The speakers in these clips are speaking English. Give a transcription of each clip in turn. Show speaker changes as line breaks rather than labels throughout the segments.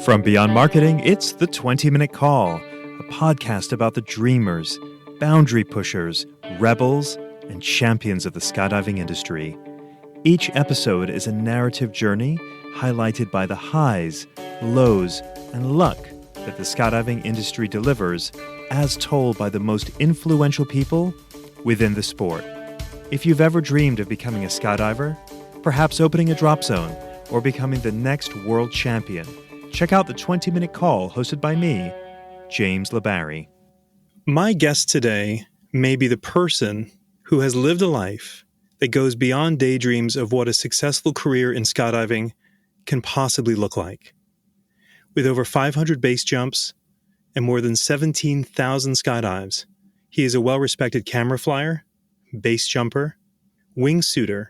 From Beyond Marketing, it's the 20-Minute Call, a podcast about the dreamers, boundary pushers, rebels, and champions of the skydiving industry. Each episode is a narrative journey highlighted by the highs, lows, and luck that the skydiving industry delivers, as told by the most influential people within the sport. If you've ever dreamed of becoming a skydiver, perhaps opening a drop zone, or becoming the next world champion, check out the 20-Minute Call hosted by me, James LeBarry. My guest today may be the person who has lived a life that goes beyond daydreams of what a successful career in skydiving can possibly look like. With over 500 base jumps and more than 17,000 skydives, he is a well-respected camera flyer, base jumper, wingsuiter,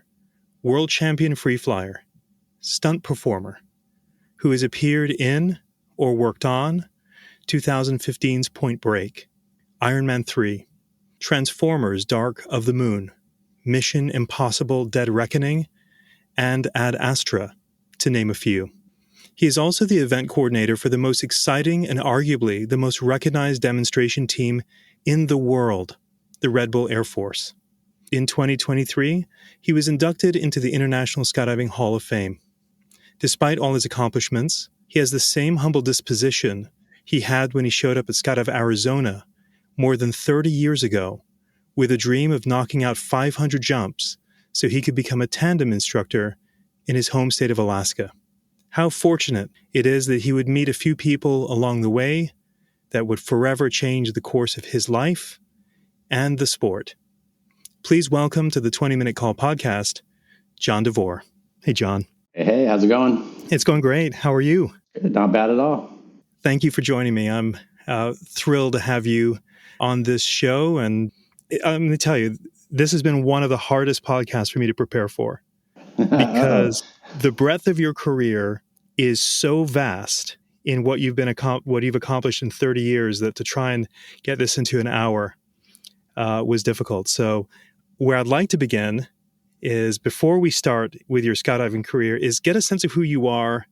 world champion free flyer, stunt performer, who has appeared in or worked on 2015's Point Break, Iron Man 3, Transformers Dark of the Moon, Mission Impossible Dead Reckoning, and Ad Astra, to name a few. He is also the event coordinator for the most exciting and arguably the most recognized demonstration team in the world, the Red Bull Air Force. In 2023, he was inducted into the International Skydiving Hall of Fame. Despite all his accomplishments, he has the same humble disposition he had when he showed up at Skydive Arizona more than 30 years ago, with a dream of knocking out 500 jumps so he could become a tandem instructor in his home state of Alaska. How fortunate it is that he would meet a few people along the way that would forever change the course of his life and the sport. Please welcome to the 20-Minute Call podcast, Jon Devore. Hey, Jon.
Hey, how's it going?
It's going great. How are you?
Good, not bad at all.
Thank you for joining me. I'm thrilled to have you on this show. And I'm going to tell you, this has been one of the hardest podcasts for me to prepare for because the breadth of your career is so vast in what you've accomplished in 30 years that to try and get this into an hour was difficult. So where I'd like to begin is, before we start with your skydiving career, is get a sense of who you are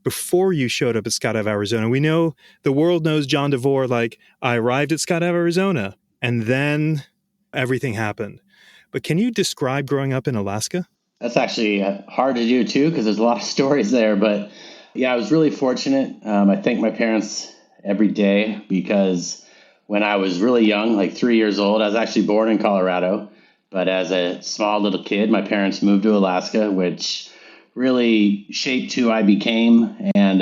before you showed up at Skydive Arizona. We know the world knows Jon Devore, like, I arrived at Skydive Arizona and then everything happened. But can you describe growing up in Alaska?
That's actually hard to do too, because there's a lot of stories there. But yeah, I was really fortunate. I thank my parents every day, because when I was really young, like 3 years old, I was actually born in Colorado. But as a small little kid, my parents moved to Alaska, which really shaped who I became, and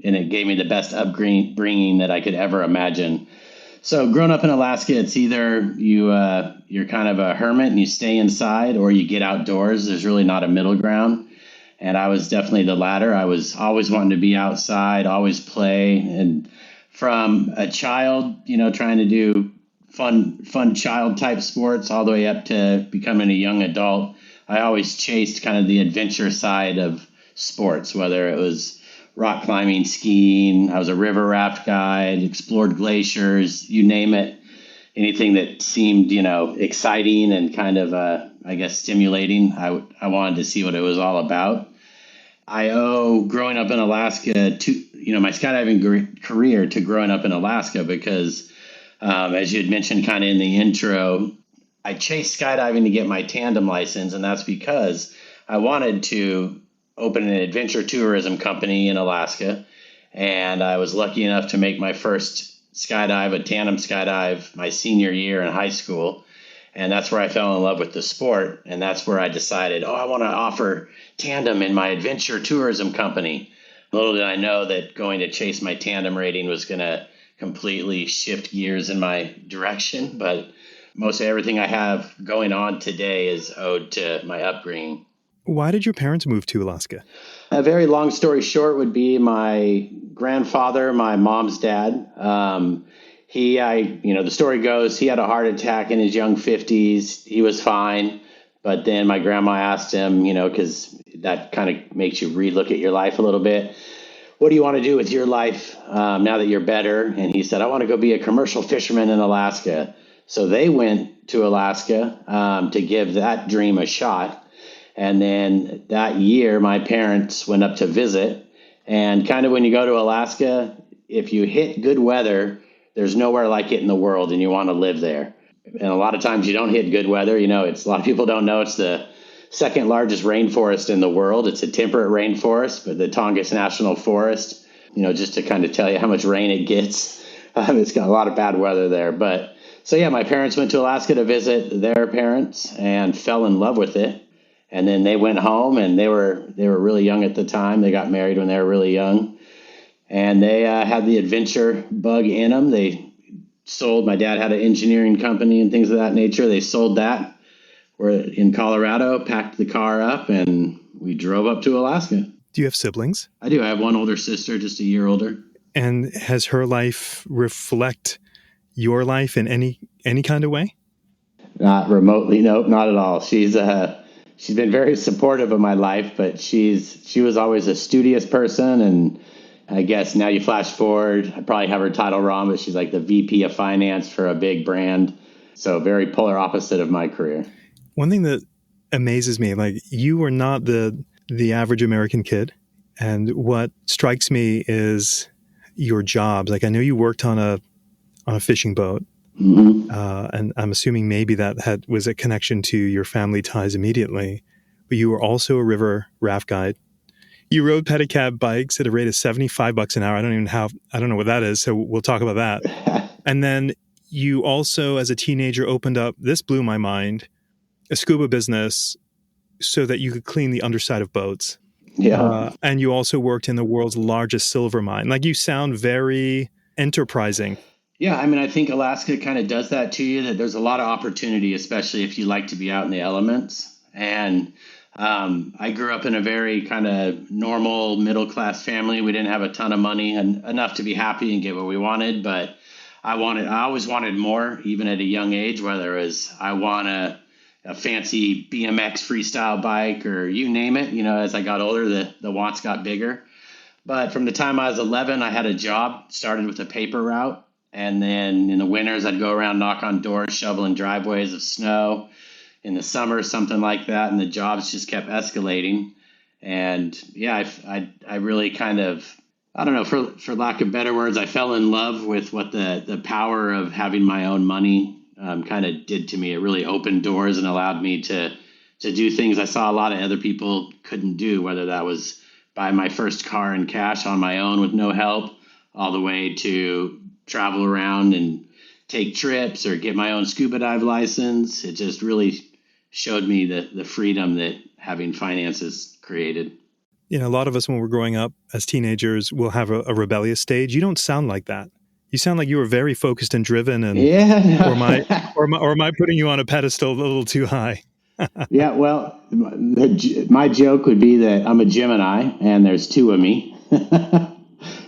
it gave me the best upbringing that I could ever imagine. So growing up in Alaska, it's either you're kind of a hermit and you stay inside, or you get outdoors. There's really not a middle ground. And I was definitely the latter. I was always wanting to be outside, always play. And from a child, trying to do fun child type sports all the way up to becoming a young adult, I always chased kind of the adventure side of sports, whether it was rock climbing, skiing. I was a river raft guide, explored glaciers, you name it. Anything that seemed, exciting and kind of, stimulating, I wanted to see what it was all about. I owe growing up in Alaska to, my skydiving career to growing up in Alaska, because as you had mentioned kind of in the intro, I chased skydiving to get my tandem license, and that's because I wanted to open an adventure tourism company in Alaska, and I was lucky enough to make my first skydive, a tandem skydive, my senior year in high school, and that's where I fell in love with the sport, and that's where I decided, I want to offer tandem in my adventure tourism company. Little did I know that going to chase my tandem rating was going to completely shift gears in my direction, but most everything I have going on today is owed to my upbringing.
Why did your parents move to Alaska?
A very long story short would be my grandfather, my mom's dad. The story goes, he had a heart attack in his young 50s. He was fine. But then my grandma asked him, because that kind of makes you relook at your life a little bit. What do you want to do with your life now that you're better? And he said, I want to go be a commercial fisherman in Alaska. So they went to Alaska to give that dream a shot. And then that year, my parents went up to visit. And kind of when you go to Alaska, if you hit good weather, there's nowhere like it in the world and you want to live there. And a lot of times you don't hit good weather. It's a lot of people don't know it's the second largest rainforest in the world. It's a temperate rainforest, but the Tongass National Forest, just to kind of tell you how much rain it gets, it's got a lot of bad weather there. But so yeah, my parents went to Alaska to visit their parents and fell in love with it. And then they went home, and they were really young at the time. They got married when they were really young, and they had the adventure bug in them. They sold. My dad had an engineering company and things of that nature. They sold that. We're in Colorado, packed the car up, and we drove up to Alaska.
Do you have siblings?
I do. I have one older sister, just a year older.
And has her life reflect your life in any kind of way?
Not remotely. Nope, not at all. She's been very supportive of my life, but she was always a studious person. And I guess now you flash forward, I probably have her title wrong, but she's like the VP of finance for a big brand. So very polar opposite of my career.
One thing that amazes me, like you are not the average American kid. And what strikes me is your jobs. Like I know you worked on a fishing boat.
Mm-hmm.
And I'm assuming maybe that was a connection to your family ties immediately. But you were also a river raft guide. You rode pedicab bikes at a rate of $75 an hour. I don't know what that is. So we'll talk about that. And then you also, as a teenager, opened up, this blew my mind, a scuba business so that you could clean the underside of boats.
Yeah.
And you also worked in the world's largest silver mine. Like you sound very enterprising.
Yeah, I mean, I think Alaska kind of does that to you, that there's a lot of opportunity, especially if you like to be out in the elements. And I grew up in a very kind of normal middle-class family. We didn't have a ton of money and enough to be happy and get what we wanted, but I always wanted more, even at a young age, whether it was I want a fancy BMX freestyle bike or you name it. As I got older, the wants got bigger. But from the time I was 11, I had a job, started with a paper route. And then in the winters, I'd go around, knock on doors, shoveling driveways of snow. In the summer, something like that. And the jobs just kept escalating. And yeah, I really kind of, I don't know, for lack of better words, I fell in love with what the power of having my own money kind of did to me. It really opened doors and allowed me to do things I saw a lot of other people couldn't do, whether that was buy my first car in cash on my own with no help, all the way to travel around and take trips or get my own scuba dive license. It just really showed me the freedom that having finances created.
A lot of us when we're growing up as teenagers will have a rebellious stage. You don't sound like that. You sound like you were very focused and driven. And
yeah, no.
or am I putting you on a pedestal a little too high?
Yeah, well, my joke would be that I'm a Gemini and there's two of me.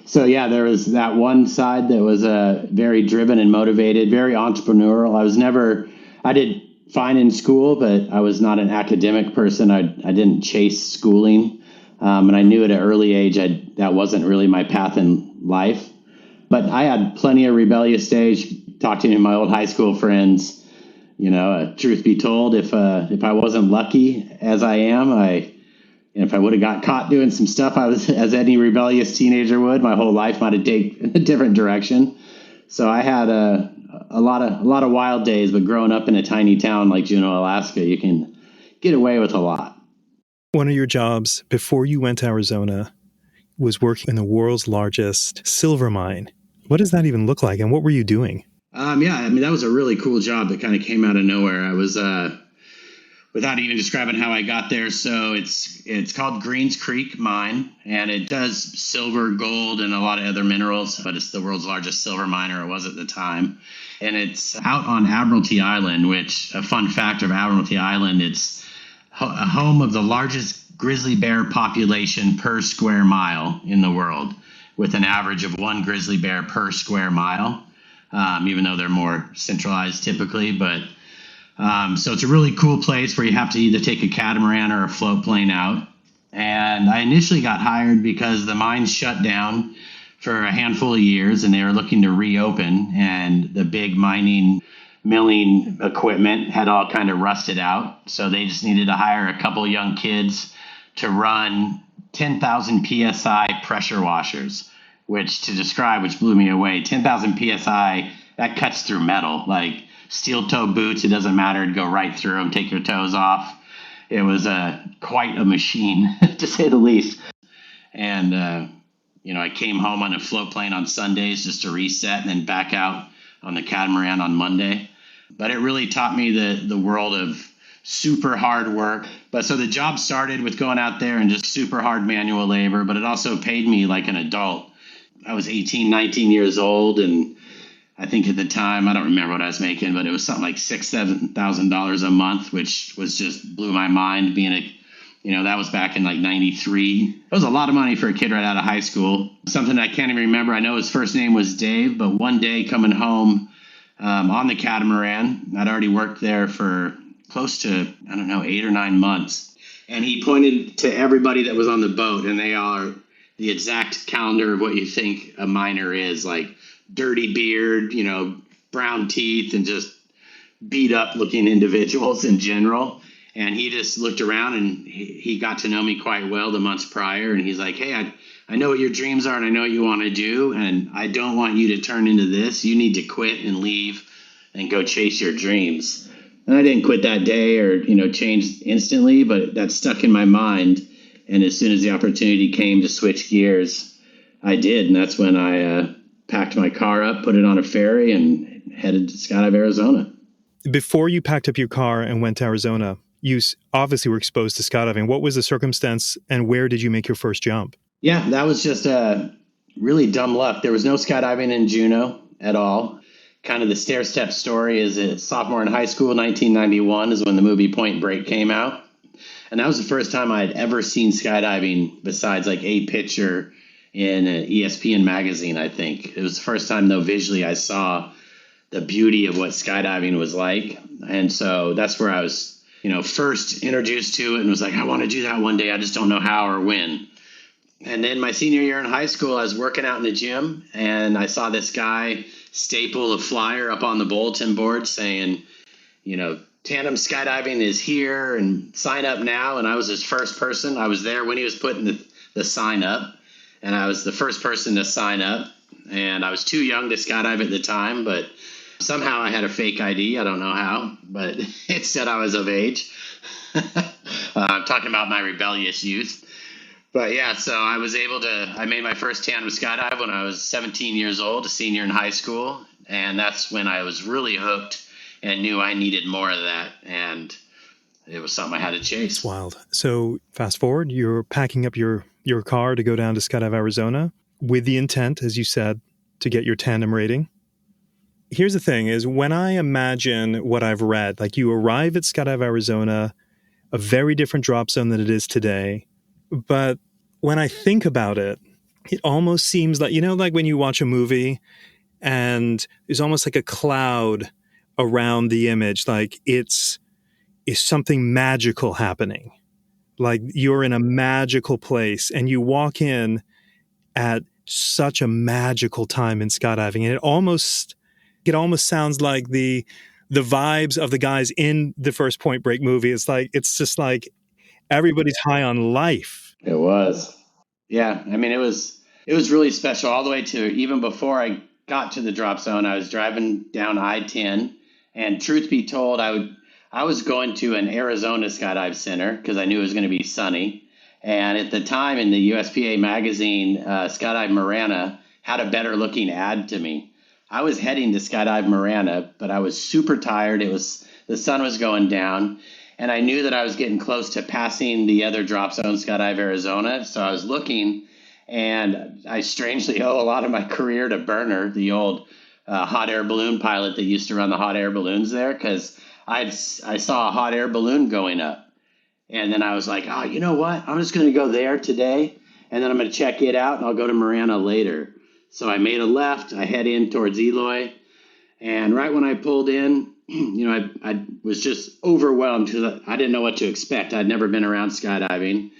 So yeah, there was that one side that was very driven and motivated, very entrepreneurial. I did fine in school, but I was not an academic person. I didn't chase schooling. And I knew at an early age that wasn't really my path in life. But I had plenty of rebellious stage, talking to my old high school friends. Truth be told, if I wasn't lucky as I am, if I would have got caught doing some stuff as any rebellious teenager would, my whole life might have taken a different direction. So I had a lot of wild days, but growing up in a tiny town like Juneau, Alaska, you can get away with a lot.
One of your jobs before you went to Arizona was working in the world's largest silver mine. What does that even look like, and what were you doing?
Yeah, I mean, that was a really cool job that kind of came out of nowhere. I was without even describing how I got there. So it's called Greens Creek Mine, and it does silver, gold, and a lot of other minerals, but it's the world's largest silver mine, or it was at the time. And it's out on Admiralty Island, which, a fun fact of Admiralty Island, it's a home of the largest grizzly bear population per square mile in the world, with an average of one grizzly bear per square mile, even though they're more centralized typically. But so it's a really cool place where you have to either take a catamaran or a float plane out. And I initially got hired because the mine shut down for a handful of years and they were looking to reopen, and the big mining milling equipment had all kind of rusted out. So they just needed to hire a couple young kids to run 10,000 PSI pressure washers, which blew me away. 10,000 PSI, that cuts through metal. Like steel toe boots, it doesn't matter. It'd go right through them, take your toes off. It was quite a machine, to say the least. And, I came home on a float plane on Sundays just to reset and then back out on the catamaran on Monday. But it really taught me the world of super hard work. But so the job started with going out there and just super hard manual labor, but it also paid me like an adult. I was 18, 19 years old, and I think at the time, I don't remember what I was making, but it was something like $6,000, $7,000 a month, which was just blew my mind being that was back in like 93. It was a lot of money for a kid right out of high school. Something I can't even remember. I know his first name was Dave, but one day coming home on the catamaran, I'd already worked there for close to, 8 or 9 months. And he pointed to everybody that was on the boat, and they are the exact calendar of what you think a miner is, like dirty beard, brown teeth, and just beat up looking individuals in general. And he just looked around, and he got to know me quite well the months prior. And he's like, hey, I know what your dreams are, and I know what you want to do, and I don't want you to turn into this. You need to quit and leave and go chase your dreams. And I didn't quit that day or, change instantly, but that stuck in my mind. And as soon as the opportunity came to switch gears, I did. And that's when I packed my car up, put it on a ferry, and headed to Skydive Arizona.
Before you packed up your car and went to Arizona, you obviously were exposed to skydiving. What was the circumstance, and where did you make your first jump?
Yeah, that was just really dumb luck. There was no skydiving in Juneau at all. Kind of the stair-step story is a sophomore in high school, 1991, is when the movie Point Break came out. And that was the first time I had ever seen skydiving besides like a picture in an ESPN magazine, I think. It was the first time, though, visually I saw the beauty of what skydiving was like. And so that's where I was, first introduced to it and was like, I want to do that one day. I just don't know how or when. And then my senior year in high school, I was working out in the gym, and I saw this guy staple a flyer up on the bulletin board saying, tandem skydiving is here and sign up now. And I was his first person. I was there when he was putting the sign up, and I was the first person to sign up. And I was too young to skydive at the time, but somehow I had a fake ID. I don't know how, but it said I was of age. I'm talking about my rebellious youth. But yeah, so I made my first tandem skydive when I was 17 years old, a senior in high school. And that's when I was really hooked and knew I needed more of that. And it was something I had to chase.
It's wild. So fast forward, you're packing up your car to go down to Skydive Arizona with the intent, as you said, to get your tandem rating. Here's the thing is when I imagine what I've read, like you arrive at Skydive Arizona, a very different drop zone than it is today. But when I think about it, it almost seems like, like when you watch a movie and there's almost like a cloud around the image, like it's something magical happening. Like you're in a magical place and you walk in at such a magical time in skydiving. And it almost sounds like the vibes of the guys in the first Point Break movie. It's just like everybody's high on life.
It was. Yeah. I mean, it was really special all the way to even before I got to the drop zone. I was driving down I-10, and truth be told, I was going to an Arizona skydive center because I knew it was going to be sunny. And at the time in the USPA magazine, Skydive Marana had a better looking ad to me. I was heading to Skydive Marana, but I was super tired. The sun was going down, and I knew that I was getting close to passing the other drop zone, Skydive Arizona. So I was looking, and I strangely owe a lot of my career to Burner, the old hot air balloon pilot that used to run the hot air balloons there, because I saw a hot air balloon going up. And then I was like, oh, you know what? I'm just going to go there today, and then I'm going to check it out, and I'll go to Marana later. So I made a left. I head in towards Eloy. And right when I pulled in, I was just overwhelmed because I didn't know what to expect. I'd never been around skydiving.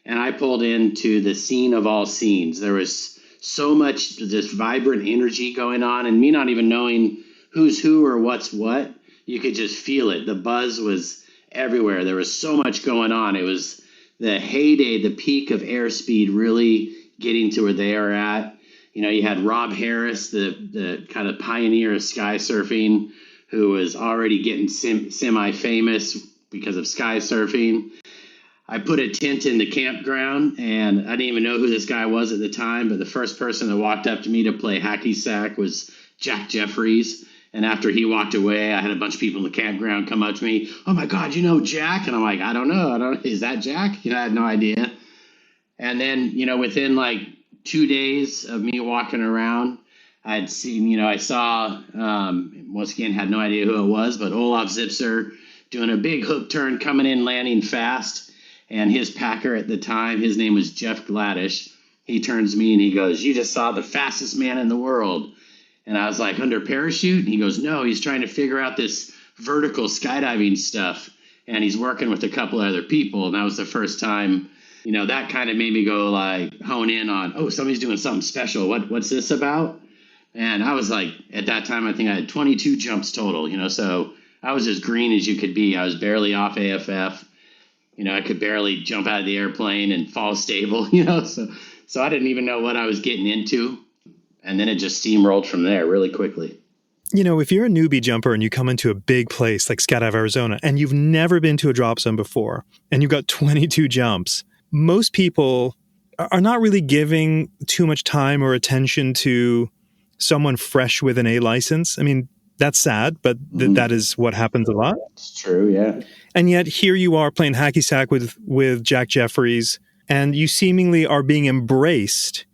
And I pulled into the scene of all scenes. There was so much this vibrant energy going on, and me not even knowing who's who or what's what, you could just feel it. The buzz was everywhere. There was so much going on. It was the heyday, the peak of airspeed really getting to where they are at. You had Rob Harris, the kind of pioneer of sky surfing, who was already getting semi-famous because of sky surfing. I put a tent in the campground, and I didn't even know who this guy was at the time, but the first person that walked up to me to play hacky sack was Jack Jeffries. And after he walked away, I had a bunch of people in the campground come up to me. "Oh my God, you know Jack?" And I'm like, "I don't know. Is that Jack?" I had no idea. And then, within like 2 days of me walking around, I'd seen, I saw, once again, had no idea who it was, but Olaf Zipser doing a big hook turn, coming in, landing fast. And his packer at the time, his name was Jeff Gladish. He turns to me and he goes, "You just saw the fastest man in the world." And I was like, "Under parachute?" And he goes, "No, he's trying to figure out this vertical skydiving stuff. And he's working with a couple other people." And that was the first time, that kind of made me go like hone in on, oh, somebody's doing something special. What's this about? And I was like, at that time, I think I had 22 jumps total, so I was as green as you could be. I was barely off AFF. I could barely jump out of the airplane and fall stable, so I didn't even know what I was getting into. And then it just steamrolled from there really quickly.
If you're a newbie jumper and you come into a big place like Skydive Arizona and you've never been to a drop zone before and you've got 22 jumps, most people are not really giving too much time or attention to someone fresh with an A license. I mean, that's sad, but that is what happens a lot.
It's true, yeah.
And yet here you are playing hacky sack with Jack Jeffries, and you seemingly are being embraced,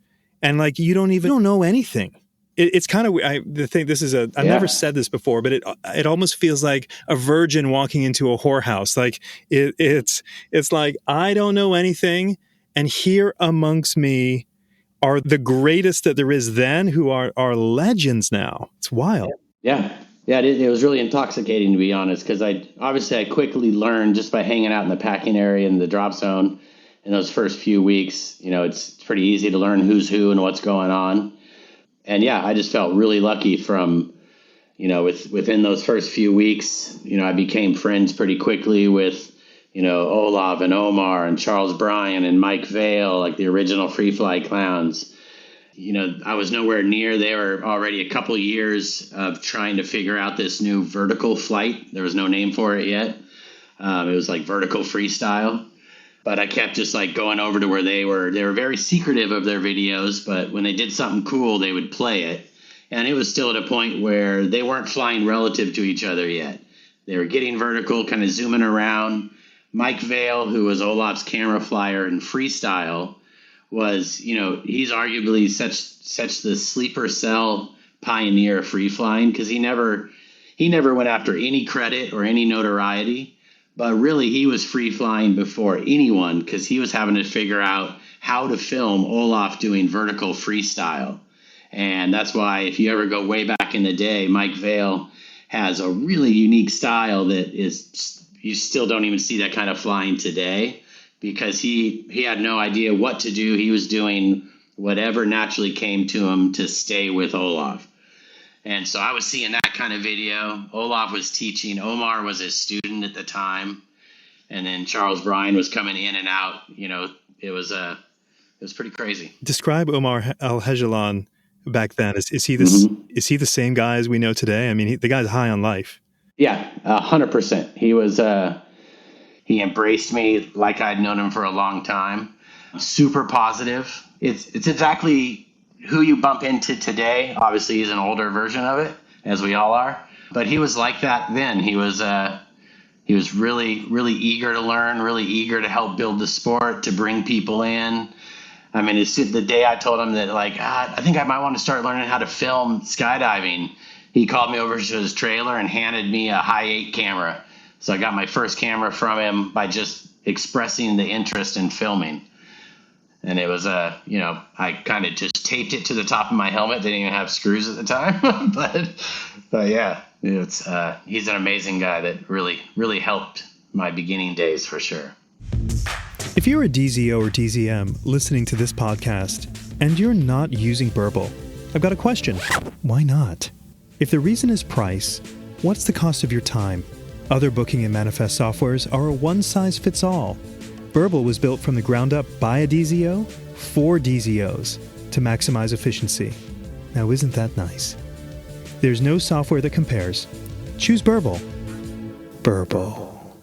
and like you don't know anything. It's kind of I've never said this before, but it almost feels like a virgin walking into a whorehouse. Like it's like, I don't know anything, and here amongst me are the greatest that there is then, who are legends now. It's wild.
Yeah, it was really intoxicating, to be honest, because I quickly learned just by hanging out in the packing area in the drop zone in those first few weeks. It's pretty easy to learn who's who and what's going on. And yeah, I just felt really lucky from, within those first few weeks, I became friends pretty quickly with, Olaf and Omar and Charles Bryan and Mike Vale, like the original Free Fly Clowns. I was nowhere near. They were already a couple years of trying to figure out this new vertical flight. There was no name for it yet. It was like vertical freestyle. But I kept just like going over to where they were very secretive of their videos, but when they did something cool, they would play it. And it was still at a point where they weren't flying relative to each other yet. They were getting vertical, kind of zooming around. Mike Vale, who was Olaf's camera flyer in freestyle, was, he's arguably such the sleeper cell pioneer of free flying, because he never went after any credit or any notoriety. But really, he was free flying before anyone, because he was having to figure out how to film Olaf doing vertical freestyle. And that's why, if you ever go way back in the day, Mike Vale has a really unique style that is, you still don't even see that kind of flying today, because he had no idea what to do. He was doing whatever naturally came to him to stay with Olaf. And so I was seeing that kind of video. Olaf was teaching. Omar was his student at the time. And then Charles Bryan was coming in and out. It was pretty crazy.
Describe Omar Al-Hejalan back then. Is he this? Mm-hmm. Is he the same guy as we know today? I mean, the guy's high on life.
Yeah, 100%. He was. He embraced me like I'd known him for a long time. Super positive. It's exactly who you bump into today. Obviously, he's an older version of it, as we all are. But he was like that then. He was really, really eager to learn, really eager to help build the sport, to bring people in. I mean, it's the day I told him that, I think I might want to start learning how to film skydiving, he called me over to his trailer and handed me a high 8 camera. So I got my first camera from him by just expressing the interest in filming. And it was, I kind of just taped it to the top of my helmet. They didn't even have screws at the time. but yeah, he's an amazing guy that really, really helped my beginning days for sure.
If you're a DZO or DZM listening to this podcast and you're not using Burble, I've got a question. Why not? If the reason is price, what's the cost of your time? Other booking and manifest softwares are a one-size-fits-all. Burble was built from the ground up by a DZO for DZOs to maximize efficiency. Now, isn't that nice? There's no software that compares. Choose Burble. Burble.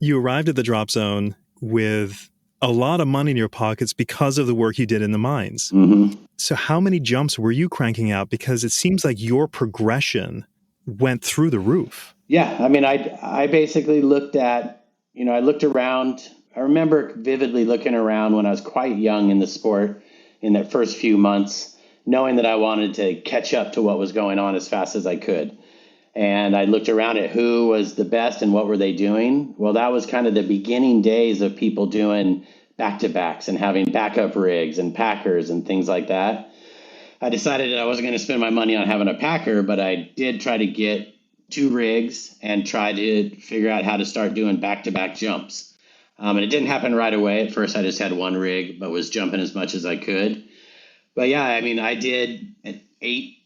You arrived at the drop zone with a lot of money in your pockets because of the work you did in the mines.
Mm-hmm.
So how many jumps were you cranking out? Because it seems like your progression went through the roof.
Yeah, I mean, I basically looked at, I looked around. I remember vividly looking around when I was quite young in the sport in that first few months, knowing that I wanted to catch up to what was going on as fast as I could. And I looked around at who was the best and what were they doing. Well, that was kind of the beginning days of people doing back-to-backs and having backup rigs and packers and things like that. I decided that I wasn't going to spend my money on having a packer, but I did try to get 2 rigs and try to figure out how to start doing back-to-back jumps. And it didn't happen right away. At first, I just had 1 rig, but was jumping as much as I could. But yeah, I mean, I did 8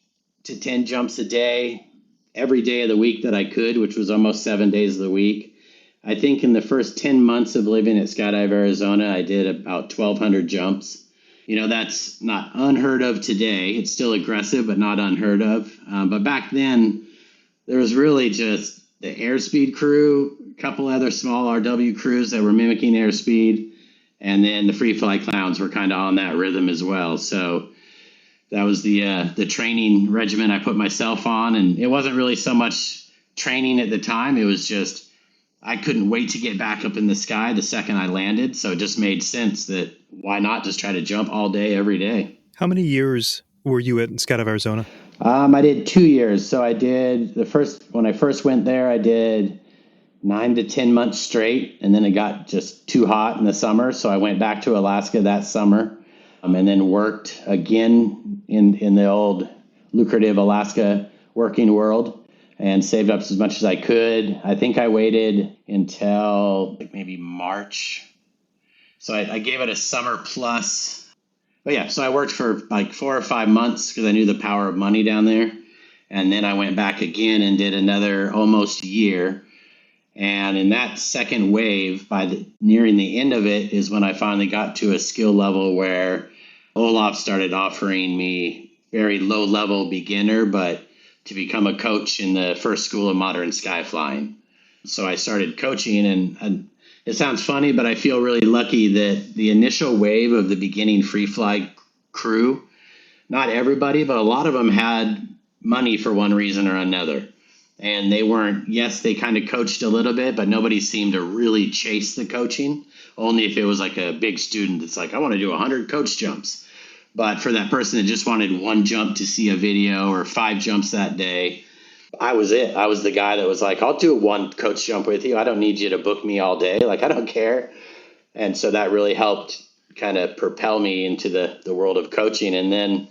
to 10 jumps a day, every day of the week that I could, which was almost 7 days of the week. I think in the first 10 months of living at Skydive Arizona, I did about 1,200 jumps. That's not unheard of today. It's still aggressive, but not unheard of. But back then, there was really just the airspeed crew, a couple other small RW crews that were mimicking airspeed, and then the free fly clowns were kind of on that rhythm as well. So that was the training regimen I put myself on, and it wasn't really so much training at the time. It was just I couldn't wait to get back up in the sky the second I landed, so it just made sense that why not just try to jump all day, every day.
How many years were you at Skydive Arizona?
I did 2 years. So I did when I first went there, I did 9 to 10 months straight, and then it got just too hot in the summer, so I went back to Alaska that summer, and then worked again in the old lucrative Alaska working world, and saved up as much as I could. I think I waited until maybe March. So I gave it a summer plus. But yeah, so I worked for 4 or 5 months because I knew the power of money down there. And then I went back again and did another almost year. And in that second wave, nearing the end of it, is when I finally got to a skill level where Olaf started offering me very low level beginner, but to become a coach in the first school of modern sky flying. So I started coaching, and it sounds funny, but I feel really lucky that the initial wave of the beginning free fly crew, not everybody, but a lot of them had money for one reason or another. And they kind of coached a little bit, but nobody seemed to really chase the coaching, only if it was like a big student that's like, I want to do 100 coach jumps. But for that person that just wanted 1 jump to see a video or 5 jumps that day, I was it. I was the guy that was like, I'll do 1 coach jump with you. I don't need you to book me all day. Like, I don't care. And so that really helped kind of propel me into the world of coaching. And then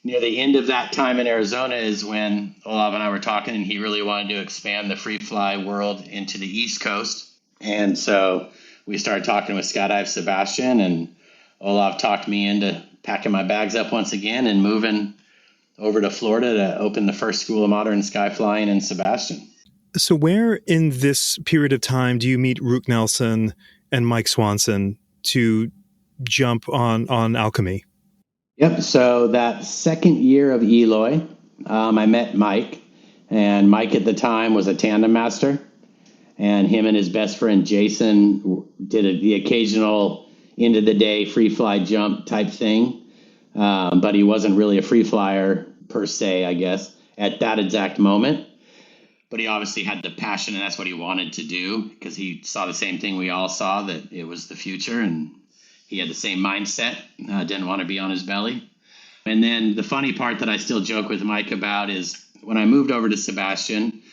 near the end of that time in Arizona is when Olav and I were talking, and he really wanted to expand the free fly world into the East Coast. And so we started talking with Skydive Sebastian, and Olav talked me into packing my bags up once again and moving over to Florida to open the first school of modern sky flying in Sebastian.
So where in this period of time do you meet Rook Nelson and Mike Swanson to jump on Alchemy?
Yep. So that second year of Eloy, I met Mike, and Mike at the time was a tandem master, and him and his best friend Jason did the occasional end of the day free fly jump type thing. But he wasn't really a free flyer per se, I guess, at that exact moment. But he obviously had the passion, and that's what he wanted to do, because he saw the same thing we all saw, that it was the future, and he had the same mindset, didn't want to be on his belly. And then the funny part that I still joke with Mike about is when I moved over to Sebastian,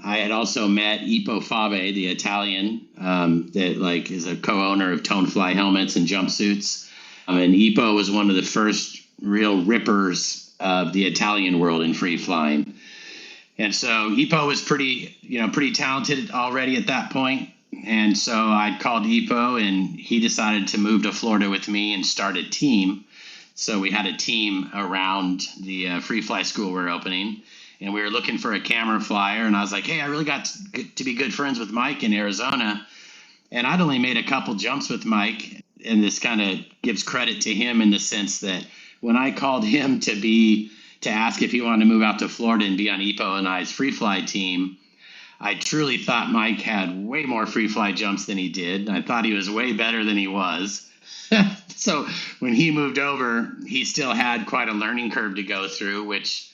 I had also met Ippo Fabe, the Italian, that is a co-owner of Tonefly helmets and jumpsuits. And Ippo was one of the first real rippers of the Italian world in free flying. And so Ippo was pretty talented already at that point. And so I called Ippo, and he decided to move to Florida with me and start a team. So we had a team around the free fly school we're opening, and we were looking for a camera flyer. And I was like, hey, I really got to be good friends with Mike in Arizona. And I'd only made a couple jumps with Mike, and this kind of gives credit to him in the sense that when I called him to ask if he wanted to move out to Florida and be on Ipo and I's free fly team, I truly thought Mike had way more free fly jumps than he did. I thought he was way better than he was. So when he moved over, he still had quite a learning curve to go through, which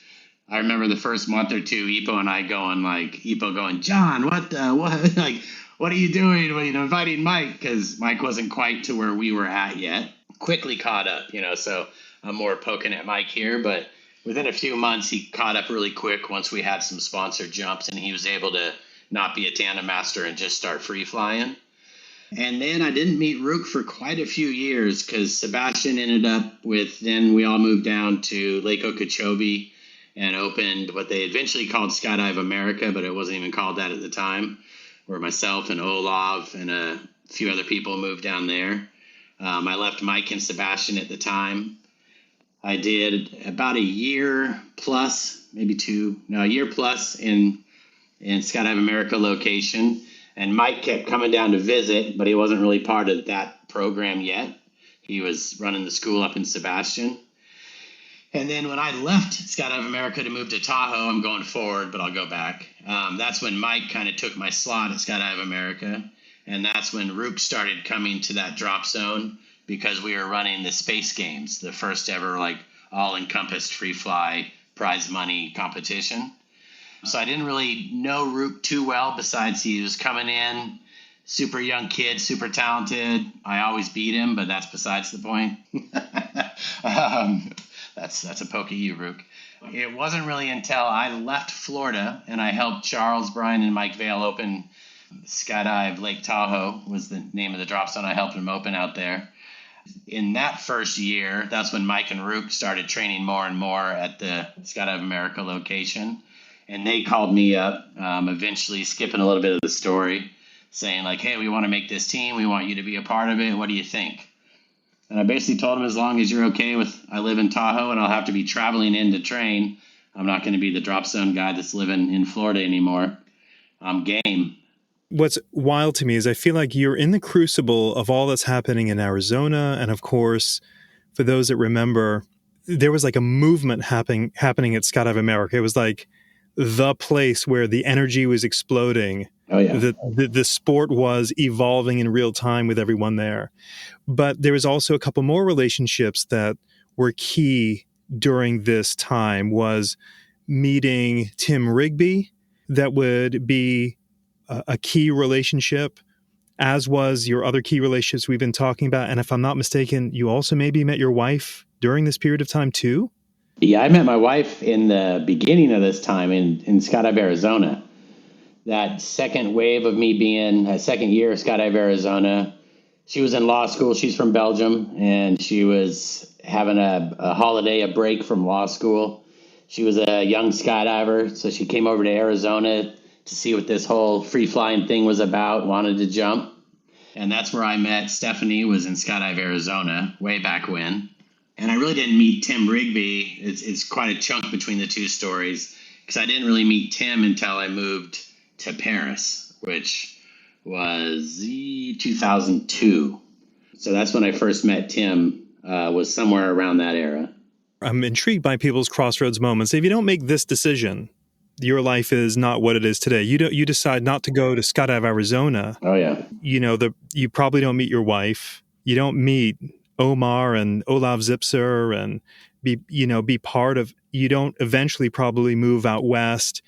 I remember the first month or two, Ipo and I going, John, what are you doing? Well, inviting Mike, because Mike wasn't quite to where we were at yet. Quickly caught up, so I'm more poking at Mike here, but within a few months, he caught up really quick once we had some sponsored jumps, and he was able to not be a tandem master and just start free flying. And then I didn't meet Rook for quite a few years because Sebastian ended up then we all moved down to Lake Okeechobee and opened what they eventually called Skydive America, but it wasn't even called that at the time, where myself and Olav and a few other people moved down there. I left Mike and Sebastian at the time. I did about a year plus in Skydive America location. And Mike kept coming down to visit, but he wasn't really part of that program yet. He was running the school up in Sebastian. And then when I left Skydive America to move to Tahoe, I'm going forward, but I'll go back. That's when Mike kind of took my slot at Skydive America. And that's when Rook started coming to that drop zone because we were running the Space Games, the first ever all-encompassed free fly prize money competition. So I didn't really know Rook too well, besides he was coming in, super young kid, super talented. I always beat him, but that's besides the point. That's a poke at you, Rook. It wasn't really until I left Florida and I helped Charles, Brian, and Mike Vail open Skydive Lake Tahoe was the name of the drop zone. I helped him open out there. In that first year, that's when Mike and Rook started training more and more at the Skydive America location. And they called me up, eventually skipping a little bit of the story, saying hey, we want to make this team. We want you to be a part of it. What do you think? And I basically told them, as long as you're okay with, I live in Tahoe and I'll have to be traveling in to train. I'm not going to be the drop zone guy that's living in Florida anymore. I'm game.
What's wild to me is I feel like you're in the crucible of all that's happening in Arizona. And of course, for those that remember, there was a movement happening at Skydive America. It was the place where the energy was exploding.
Oh, yeah.
The sport was evolving in real time with everyone there. But there was also a couple more relationships that were key during this time, was meeting Tim Rigby. That would be a key relationship, as was your other key relationships we've been talking about. And if I'm not mistaken, you also maybe met your wife during this period of time too?
Yeah, I met my wife in the beginning of this time in Skydive Arizona. That second wave of me being a second year of Skydive Arizona, she was in law school. She's from Belgium, and she was having a holiday, a break from law school. She was a young skydiver, so she came over to Arizona to see what this whole free flying thing was about, wanted to jump. And that's where I met Stephanie, was in Skydive Arizona way back when. And I really didn't meet Tim Rigby. It's quite a chunk between the two stories, because I didn't really meet Tim until I moved to Paris, which was 2002. So that's when I first met Tim, was somewhere around that era.
I'm intrigued by people's crossroads moments. If you don't make this decision, your life is not what it is today. You decide not to go to Skydive Arizona.
Oh, yeah.
You probably don't meet your wife. You don't meet Omar and Olav Zipser and be part of, you don't eventually probably move out west,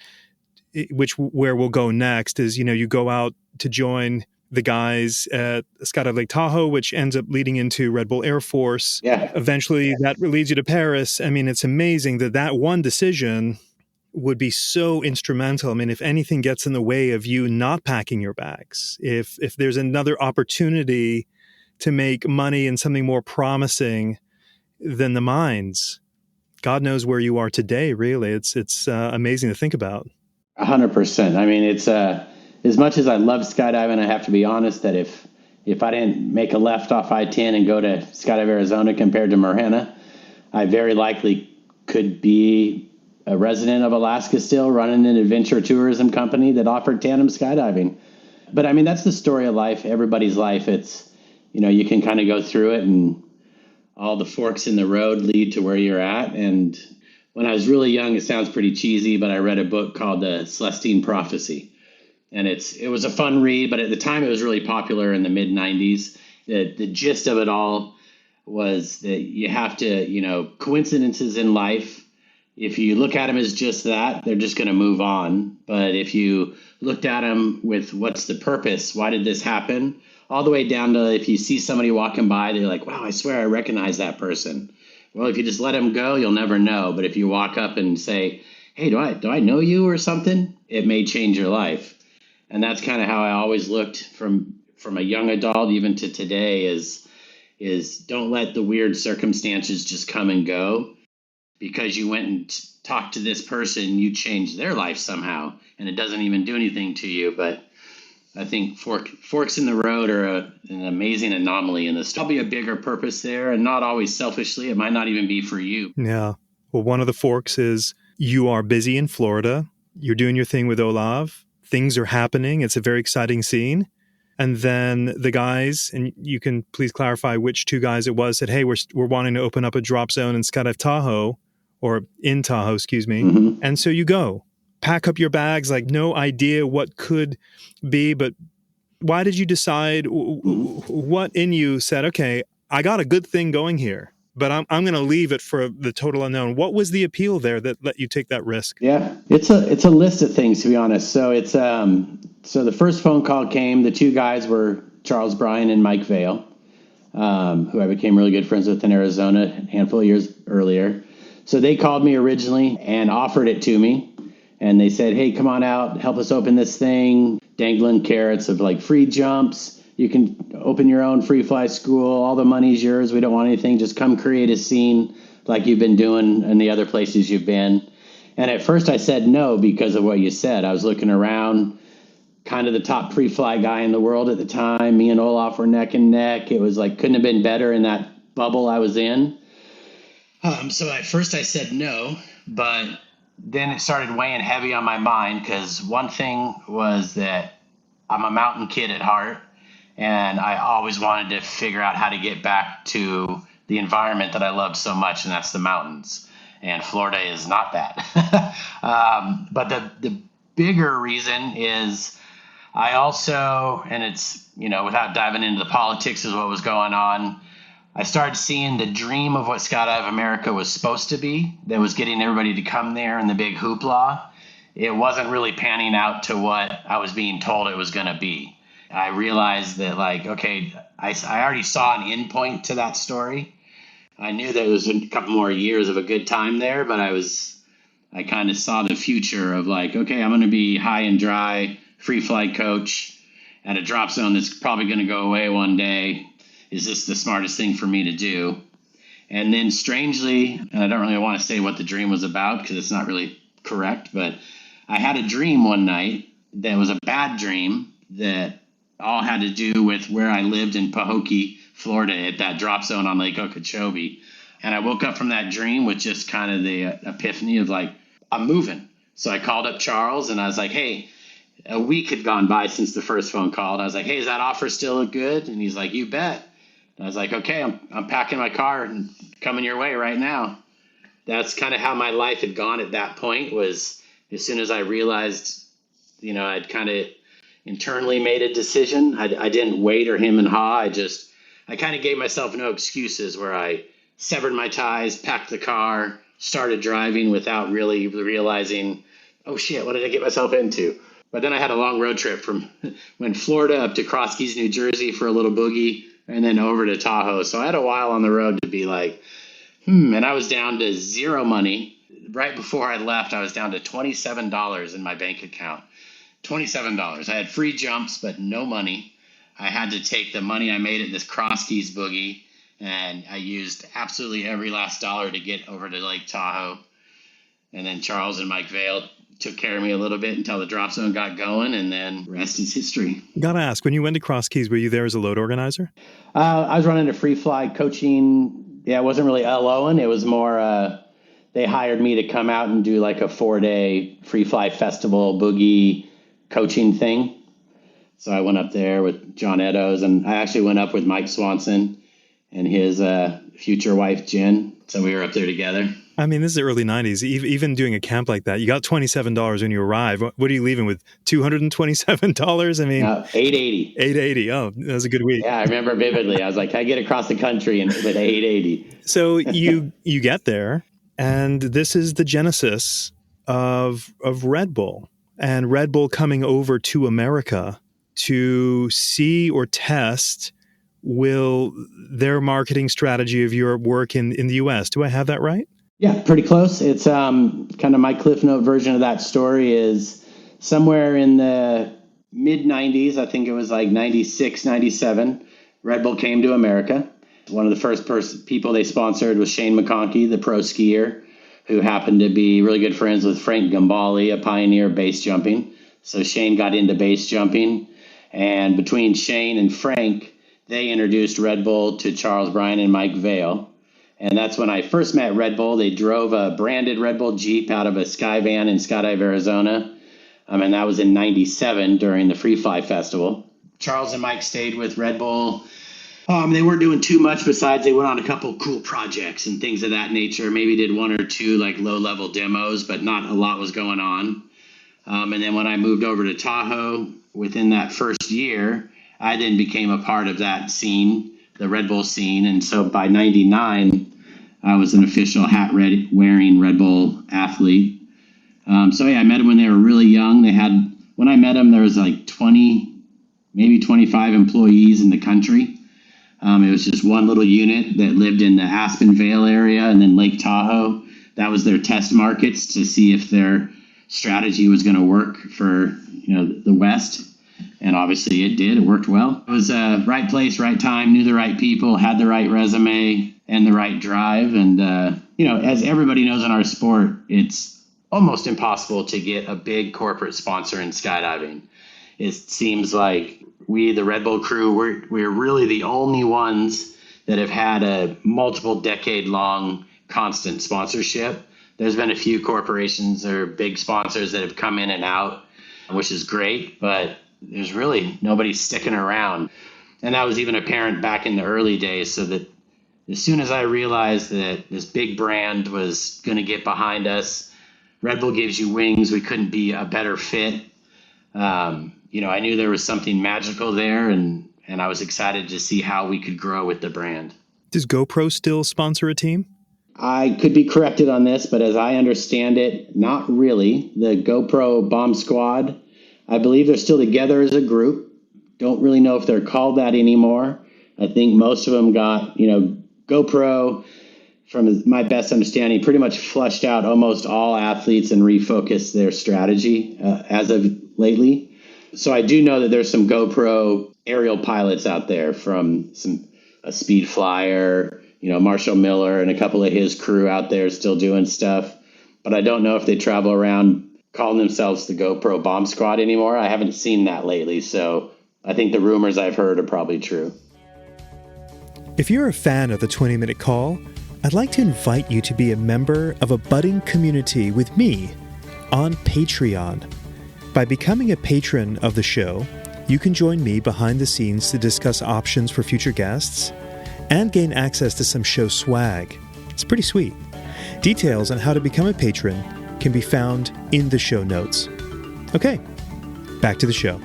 where we'll go next is, you go out to join the guys at Skydive Lake Tahoe, which ends up leading into Red Bull Air Force.
Yeah.
Eventually that leads you to Paris. I mean, it's amazing that one decision would be so instrumental. I mean, if anything gets in the way of you not packing your bags, if there's another opportunity to make money in something more promising than the mines, God knows where you are today, really. It's amazing to think about.
100%. I mean, it's as much as I love skydiving, I have to be honest that if I didn't make a left off I-10 and go to Skydive Arizona compared to Marhena, I very likely could be a resident of Alaska still, running an adventure tourism company that offered tandem skydiving. But I mean, that's the story of life, everybody's life. It's, you can kind of go through it and all the forks in the road lead to where you're at. And when I was really young, it sounds pretty cheesy, but I read a book called The Celestine Prophecy. And it was a fun read, but at the time it was really popular in the mid 90s. The gist of it all was that you have to, coincidences in life, if you look at them as just that, they're just going to move on. But if you looked at them with what's the purpose, why did this happen? All the way down to if you see somebody walking by, they're like, wow, I swear I recognize that person. Well, if you just let them go, you'll never know. But if you walk up and say, hey, do I know you or something? It may change your life. And that's kind of how I always looked from a young adult even to today is don't let the weird circumstances just come and go. Because you went and talked to this person, you changed their life somehow, and it doesn't even do anything to you. But I think forks in the road are an amazing anomaly in this. There'll be a bigger purpose there, and not always selfishly. It might not even be for you.
Yeah. Well, one of the forks is you are busy in Florida. You're doing your thing with Olav. Things are happening. It's a very exciting scene. And then the guys, and you can please clarify which two guys it was, said, hey, we're wanting to open up a drop zone in Skydive Tahoe, or in Tahoe, excuse me.
Mm-hmm.
And so you go, pack up your bags, like no idea what could be, but why did you decide, what in you said, okay, I got a good thing going here, but I'm going to leave it for the total unknown. What was the appeal there that let you take that risk?
Yeah, it's a list of things, to be honest. So it's so the first phone call came. The two guys were Charles Bryan and Mike Vail, who I became really good friends with in Arizona a handful of years earlier. So they called me originally and offered it to me. And they said, hey, come on out, help us open this thing, dangling carrots of like free jumps. You can open your own free fly school. All the money's yours. We don't want anything. Just come create a scene like you've been doing in the other places you've been. And at first I said no because of what you said. I was looking around, kind of the top free fly guy in the world at the time. Me and Olaf were neck and neck. It was like, couldn't have been better in that bubble I was in. So at first I said no, but then it started weighing heavy on my mind because one thing was that I'm a mountain kid at heart, and I always wanted to figure out how to get back to the environment that I loved so much, and that's the mountains. And Florida is not that. But the bigger reason is I also, and it's, without diving into the politics of what was going on, I started seeing the dream of what Skydive America was supposed to be, that was getting everybody to come there and the big hoopla. It wasn't really panning out to what I was being told it was going to be. I realized that, okay, I already saw an end point to that story. I knew there was a couple more years of a good time there, but I kind of saw the future of okay, I'm going to be high and dry, free flight coach at a drop zone that's probably going to go away one day. Is this the smartest thing for me to do? And then strangely, and I don't really want to say what the dream was about because it's not really correct, but I had a dream one night that was a bad dream that all had to do with where I lived in Pahokee, Florida, at that drop zone on Lake Okeechobee. And I woke up from that dream with just kind of the epiphany of I'm moving. So I called up Charles and I was like, hey, a week had gone by since the first phone call. And I was like, hey, is that offer still look good? And he's like, you bet. And I was like, okay, I'm packing my car and coming your way right now. That's kind of how my life had gone at that point. Was as soon as I realized, I'd kind of internally made a decision. I didn't wait or hem and haw. I kind of gave myself no excuses, where I severed my ties, packed the car, started driving without really realizing, oh shit, what did I get myself into? But then I had a long road trip from Florida up to Cross Keys, New Jersey for a little boogie, and then over to Tahoe. So I had a while on the road to be and I was down to zero money. Right before I left, I was down to $27 in my bank account. $27. I had free jumps, but no money. I had to take the money I made at this Cross Keys boogie, and I used absolutely every last dollar to get over to Lake Tahoe. And then Charles and Mike Vail took care of me a little bit until the drop zone got going, and then rest is history.
Gotta ask, when you went to Cross Keys, were you there as a load organizer?
I was running a free fly coaching. Yeah, it wasn't really LOing. It was more, they hired me to come out and do a 4-day free fly festival boogie coaching thing. So I went up there with John Eddowes, and I actually went up with Mike Swanson and his future wife, Jen. So we were up there together.
I mean, this is the early 90s. Even doing a camp like that, you got $27 when you arrive. What are you leaving with? $227? I mean,
$880.
$880. Oh, that was a good week.
Yeah, I remember vividly. I was like, I get across the country and with $880.
So you get there, and this is the genesis of Red Bull, and Red Bull coming over to America to see or test will their marketing strategy of your work in the US. Do I have that right?
Yeah, pretty close. It's kind of my Cliff Note version of that story is somewhere in the mid 90s. I think it was like 96, 97. Red Bull came to America. One of the first people they sponsored was Shane McConkey, the pro skier, who happened to be really good friends with Frank Gambale, a pioneer of base jumping. So Shane got into base jumping. And between Shane and Frank, they introduced Red Bull to Charles Bryan and Mike Vail. And that's when I first met Red Bull. They drove a branded Red Bull Jeep out of a Sky van in Skydive, Arizona. And that was in 97 during the Free Fly Festival. Charles and Mike stayed with Red Bull. They weren't doing too much besides they went on a couple cool projects and things of that nature. Maybe did one or two like low-level demos, but not a lot was going on. And then when I moved over to Tahoe, within that first year, I then became a part of that scene, the Red Bull scene. And so by 99, I was an official hat-wearing Red Bull athlete. I met them when they were really young. When I met them, there was like 20, maybe 25 employees in the country. It was just one little unit that lived in the Aspen Vale area and then Lake Tahoe. That was their test markets to see if their strategy was going to work for the West. And obviously it did. It worked well. It was right place, right time, knew the right people, had the right resume and the right drive. And, as everybody knows in our sport, it's almost impossible to get a big corporate sponsor in skydiving. It seems like we, the Red Bull crew, we're really the only ones that have had a multiple decade-long constant sponsorship. There's been a few corporations or big sponsors that have come in and out, which is great, but there's really nobody sticking around. And that was even apparent back in the early days, so that as soon as I realized that this big brand was going to get behind us, Red Bull gives you wings, we couldn't be a better fit. I knew there was something magical there, and I was excited to see how we could grow with the brand.
Does GoPro still sponsor a team?
I could be corrected on this, but as I understand it, not really. The GoPro Bomb Squad, I believe they're still together as a group. Don't really know if they're called that anymore. I think most of them got, GoPro, from my best understanding, pretty much flushed out almost all athletes and refocused their strategy as of lately. So I do know that there's some GoPro aerial pilots out there from a Speed Flyer, Marshall Miller and a couple of his crew out there still doing stuff. But I don't know if they travel around calling themselves the GoPro Bomb Squad anymore. I haven't seen that lately. So I think the rumors I've heard are probably true.
If you're a fan of the 20-Minute Call, I'd like to invite you to be a member of a budding community with me on Patreon. By becoming a patron of the show, you can join me behind the scenes to discuss options for future guests and gain access to some show swag. It's pretty sweet. Details on how to become a patron can be found in the show notes. Okay, back to the show.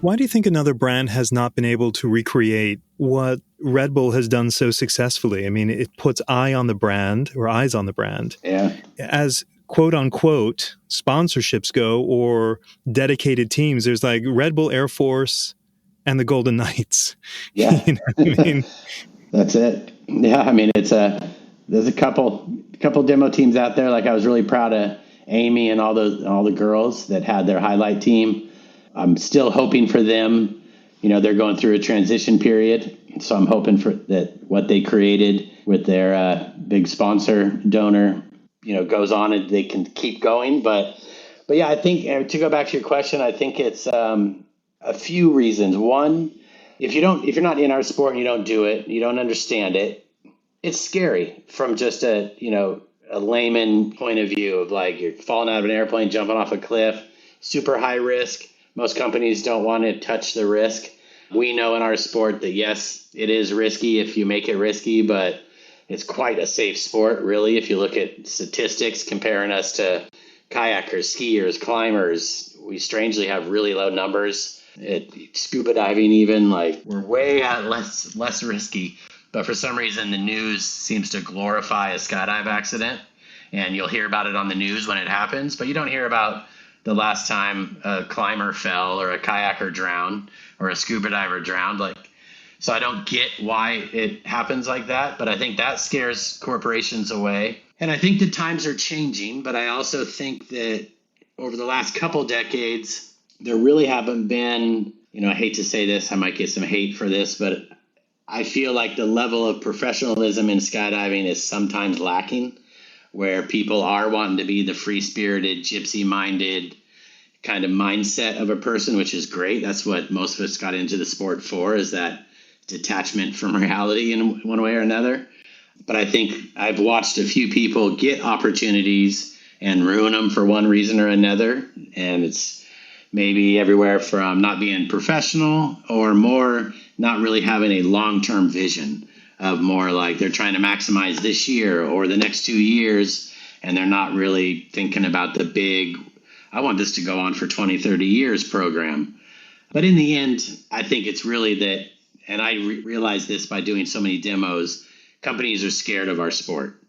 Why do you think another brand has not been able to recreate what Red Bull has done so successfully? I mean, it puts eyes on the brand.
Yeah.
As quote-unquote sponsorships go, or dedicated teams, there's like Red Bull Air Force and the Golden Knights.
Yeah.
What I mean?
That's it. Yeah, I mean, there's a couple demo teams out there. Like, I was really proud of Amy and all the girls that had their highlight team. I'm still hoping for them. They're going through a transition period, so I'm hoping for that what they created with their big sponsor donor, goes on and they can keep going. But yeah, I think to go back to your question, I think it's a few reasons. One, if you're not in our sport and you don't do it, you don't understand it, it's scary from just a layman point of view of like you're falling out of an airplane, jumping off a cliff, super high risk. Most companies don't want to touch the risk. We know in our sport that, yes, it is risky if you make it risky, but it's quite a safe sport, really. If you look at statistics comparing us to kayakers, skiers, climbers, we strangely have really low numbers. Scuba diving, even, like, we're way less risky. But for some reason, the news seems to glorify a skydive accident, and you'll hear about it on the news when it happens, but you don't hear about the last time a climber fell or a kayaker drowned or a scuba diver drowned. So I don't get why it happens like that, but I think that scares corporations away. And I think the times are changing, but I also think that over the last couple decades, there really haven't been, I hate to say this, I might get some hate for this, but I feel like the level of professionalism in skydiving is sometimes lacking, where people are wanting to be the free-spirited, gypsy-minded kind of mindset of a person, which is great. That's what most of us got into the sport for, is that detachment from reality in one way or another. But I think I've watched a few people get opportunities and ruin them for one reason or another. And it's maybe everywhere from not being professional or more not really having a long-term vision of more like they're trying to maximize this year or the next 2 years, and they're not really thinking about the big, I want this to go on for 20, 30 years program. But in the end, I think it's really that, and I realized this by doing so many demos, companies are scared of our sport,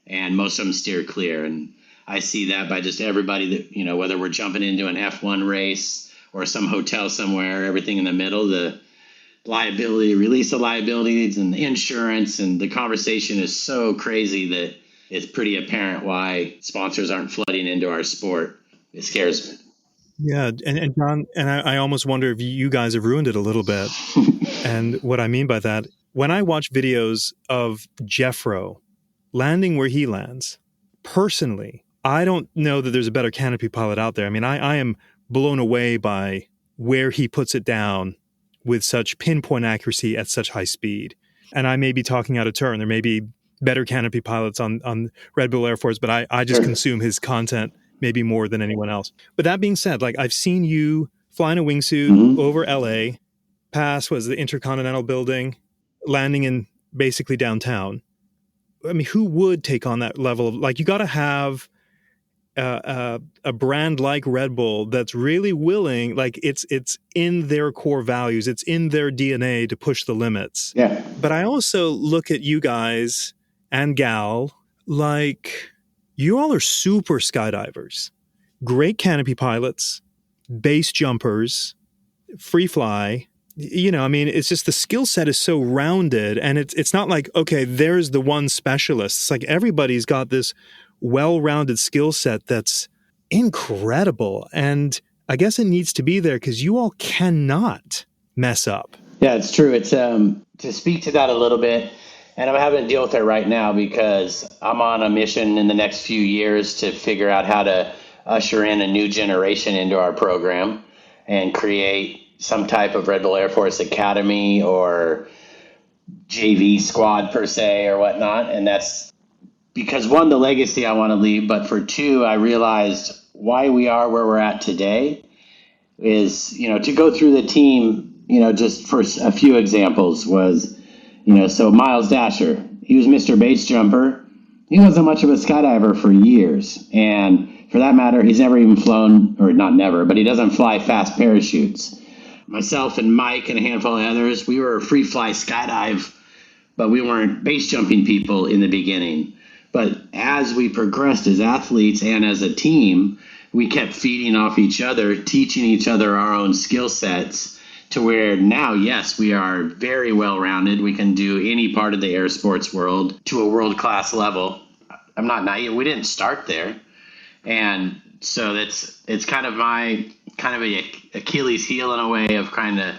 and most of them steer clear. And I see that by just everybody that, whether we're jumping into an F1 race or some hotel somewhere, everything in the middle, the liability, release of liabilities and the insurance, and the conversation is so crazy that it's pretty apparent why sponsors aren't flooding into our sport. It scares me.
Yeah, and John, and I almost wonder if you guys have ruined it a little bit. And what I mean by that, when I watch videos of Jeffro landing where he lands, personally, I don't know that there's a better canopy pilot out there. I mean, I am blown away by where he puts it down with such pinpoint accuracy at such high speed. And I may be talking out of turn. There may be better canopy pilots on Red Bull Air Force, but I just consume his content maybe more than anyone else. But that being said, I've seen you fly in a wingsuit over LA, past the Intercontinental Building, landing in basically downtown. I mean, who would take on that level of, you got to have a brand like Red Bull that's really willing, it's in their core values, it's in their DNA to push the limits.
Yeah.
But I also look at you guys and gal, you all are super skydivers, great canopy pilots, base jumpers, free fly. It's just the skill set is so rounded, and it's not like, okay, there's the one specialist. It's like everybody's got this well-rounded skill set that's incredible. And I guess it needs to be there because you all cannot mess up.
Yeah, it's true. It's to speak to that a little bit, and I'm having to deal with it right now because I'm on a mission in the next few years to figure out how to usher in a new generation into our program and create some type of Red Bull Air Force Academy or JV squad per se or whatnot. And that's because, one, the legacy I want to leave, but for two, I realized why we are where we're at today is, to go through the team, just for a few examples was, so Miles Dasher, he was Mr. Base Jumper. He wasn't much of a skydiver for years. And for that matter, he's never even flown, or not never, but he doesn't fly fast parachutes. Myself and Mike and a handful of others, we were a free fly skydive, but we weren't base jumping people in the beginning. But as we progressed as athletes and as a team, we kept feeding off each other, teaching each other our own skill sets to where now, yes, we are very well-rounded. We can do any part of the air sports world to a world-class level. I'm not naive. We didn't start there. And so it's kind of my a Achilles heel in a way of kind of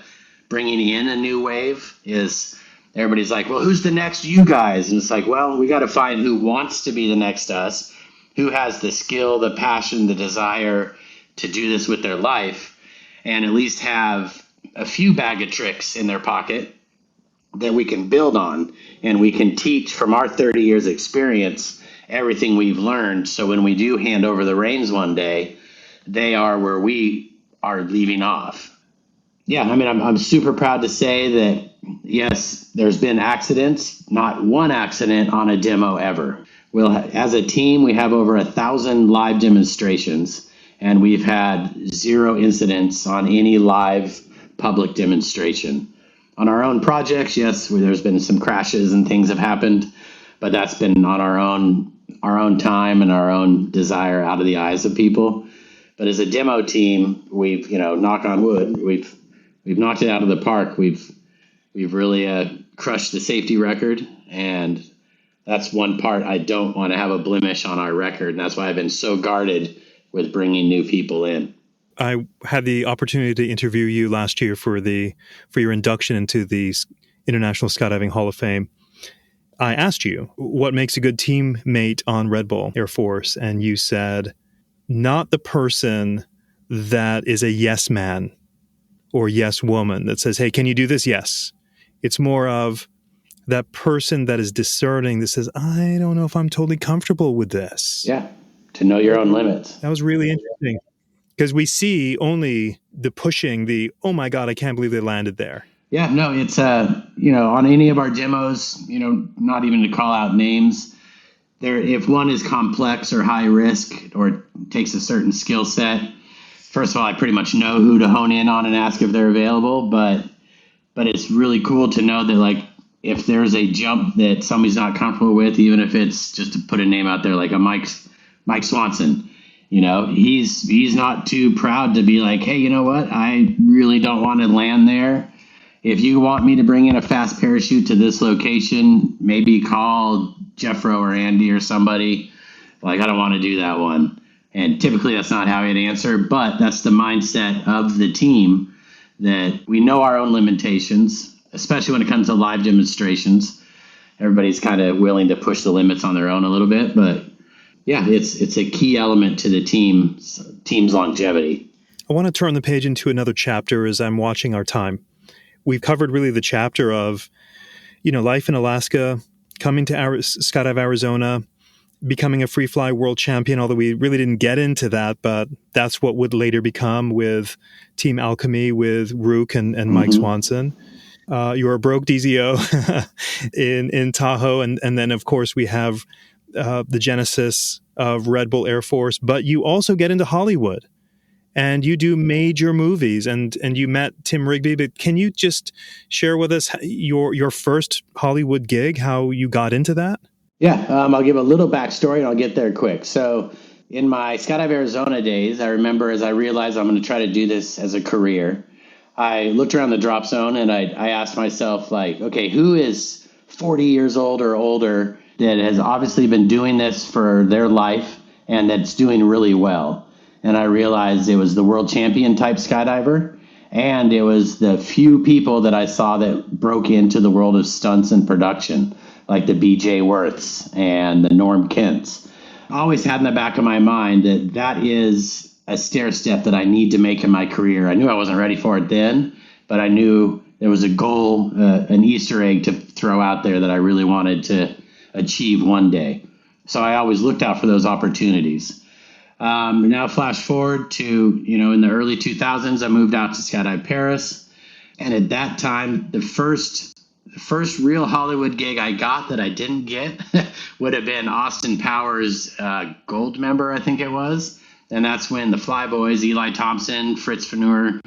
bringing in a new wave is everybody's like, well, who's the next you guys? And it's like, well, we got to find who wants to be the next us, who has the skill, the passion, the desire to do this with their life, and at least have a few bag of tricks in their pocket that we can build on, and we can teach from our 30 years experience everything we've learned. So when we do hand over the reins one day, they are where we are leaving off. Yeah, I mean, I'm super proud to say that, yes, there's been accidents, not one accident on a demo ever. As a team, we have over 1,000 live demonstrations, and we've had 0 incidents on any live public demonstration. On our own projects, yes, there's been some crashes and things have happened, but that's been on our own time and our own desire out of the eyes of people. But as a demo team, we've, knock on wood, we've knocked it out of the park. We've really crushed the safety record, and that's one part I don't want to have a blemish on our record, and that's why I've been so guarded with bringing new people in.
I had the opportunity to interview you last year for your induction into the International Skydiving Hall of Fame. I asked you what makes a good teammate on Red Bull Air Force, and you said, not the person that is a yes man or yes woman that says, hey, can you do this? Yes. It's more of that person that is discerning that says, I don't know if I'm totally comfortable with this.
Yeah, to know your own limits.
That was really interesting because we see only the pushing, oh my God, I can't believe they landed there.
Yeah, no, it's, on any of our demos, not even to call out names, if one is complex or high risk or takes a certain skill set, first of all, I pretty much know who to hone in on and ask if they're available, but it's really cool to know that, like, if there's a jump that somebody's not comfortable with, even if it's just to put a name out there, like a Mike Swanson, he's not too proud to be like, hey, you know what? I really don't want to land there. If you want me to bring in a fast parachute to this location, maybe call Jeffro or Andy or somebody. Like, I don't want to do that one. And typically that's not how I'd answer, but that's the mindset of the team, that we know our own limitations, especially when it comes to live demonstrations. Everybody's kind of willing to push the limits on their own a little bit, but yeah, it's a key element to the team's longevity.
I want to turn the page into another chapter as I'm watching our time. We've covered really the chapter of, life in Alaska, coming to Skydive Arizona, becoming a free fly world champion, although we really didn't get into that, but that's what would later become with Team Alchemy with Rook and Mike Swanson. You're a broke DZO in Tahoe. And then, of course, we have the genesis of Red Bull Air Force. But you also get into Hollywood and you do major movies and you met Tim Rigby. But can you just share with us your first Hollywood gig, how you got into that?
Yeah, I'll give a little backstory and I'll get there quick. So in my Skydive Arizona days, I remember as I realized I'm going to try to do this as a career, I looked around the drop zone and I asked myself, like, okay, who is 40 years old or older that has obviously been doing this for their life and that's doing really well? And I realized it was the world champion type skydiver, and it was the few people that I saw that broke into the world of stunts and production, like the BJ Worths and the Norm Kents. I always had in the back of my mind that is a stair step that I need to make in my career. I knew I wasn't ready for it then, but I knew there was a goal, an Easter egg to throw out there that I really wanted to achieve one day. So I always looked out for those opportunities. Now flash forward to, in the early 2000s, I moved out to Skydive Paris. And at that time, the first real Hollywood gig I got that I didn't get would have been Austin Powers' Gold Member, I think it was. And that's when the Flyboys, Eli Thompson, Fritz Faneur,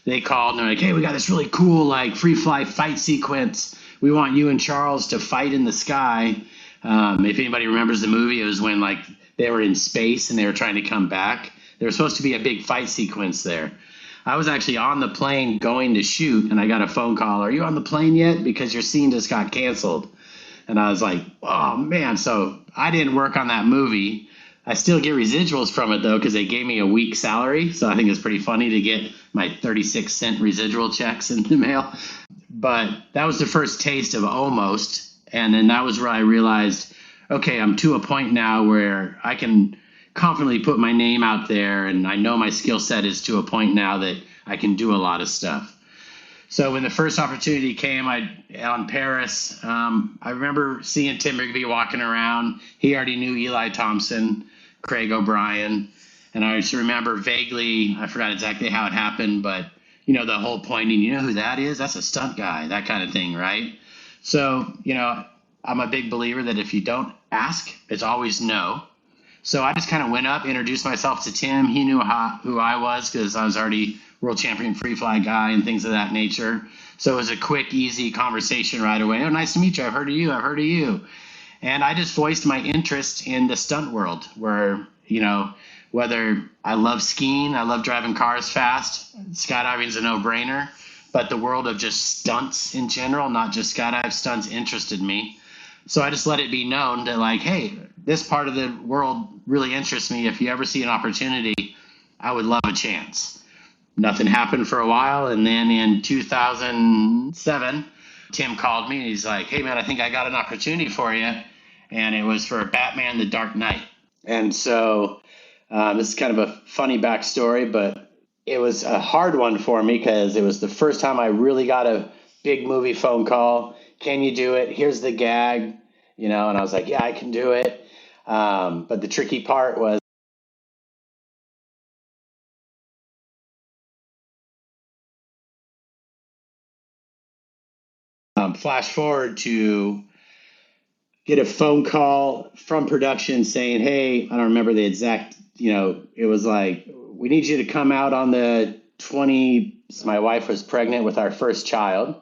they called and they're like, hey, we got this really cool, like, free fly fight sequence. We want you and Charles to fight in the sky. If anybody remembers the movie, it was when, like, they were in space and they were trying to come back. There was supposed to be a big fight sequence there. I was actually on the plane going to shoot, and I got a phone call. Are you on the plane yet? Because your scene just got canceled. And I was like, oh, man. So I didn't work on that movie. I still get residuals from it, though, because they gave me a week's salary. So I think it's pretty funny to get my 36-cent residual checks in the mail. But that was the first taste of almost. And then that was where I realized, okay, I'm to a point now where I can confidently put my name out there, and I know my skill set is to a point now that I can do a lot of stuff. So when the first opportunity came on Paris, I remember seeing Tim Rigby walking around. He already knew Eli Thompson, Craig O'Brien. And I just remember vaguely, I forgot exactly how it happened, but the whole pointing, you know who that is? That's a stunt guy, that kind of thing, right? So, I'm a big believer that if you don't ask, it's always no. So I just kind of went up, introduced myself to Tim. He knew who I was because I was already world champion free fly guy and things of that nature. So it was a quick, easy conversation right away. Oh, nice to meet you. I've heard of you. I've heard of you. And I just voiced my interest in the stunt world where, whether I love skiing, I love driving cars fast, skydiving is a no-brainer. But the world of just stunts in general, not just skydive stunts, interested me. So I just let it be known that, like, hey, this part of the world really interests me. If you ever see an opportunity, I would love a chance. Nothing happened for a while. And then in 2007, Tim called me and he's like, hey, man, I think I got an opportunity for you. And it was for Batman The Dark Knight. And so this is kind of a funny backstory, but it was a hard one for me because it was the first time I really got a big movie phone call. Can you do it? Here's the gag, and I was like, yeah, I can do it. But the tricky part was flash forward to get a phone call from production saying, hey, I don't remember the exact, it was like, we need you to come out on the 20th. My wife was pregnant with our first child.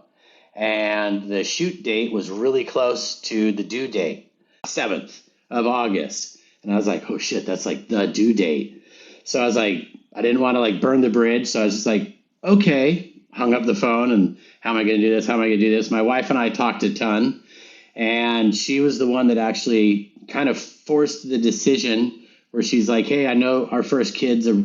And the shoot date was really close to the due date, 7th of August. And I was like, oh shit, that's like the due date. So I was like, I didn't want to like burn the bridge. So I was just like, okay, hung up the phone and how am I going to do this? How am I going to do this? My wife and I talked a ton. And she was the one that actually kind of forced the decision where she's like, hey, I know our first kids are,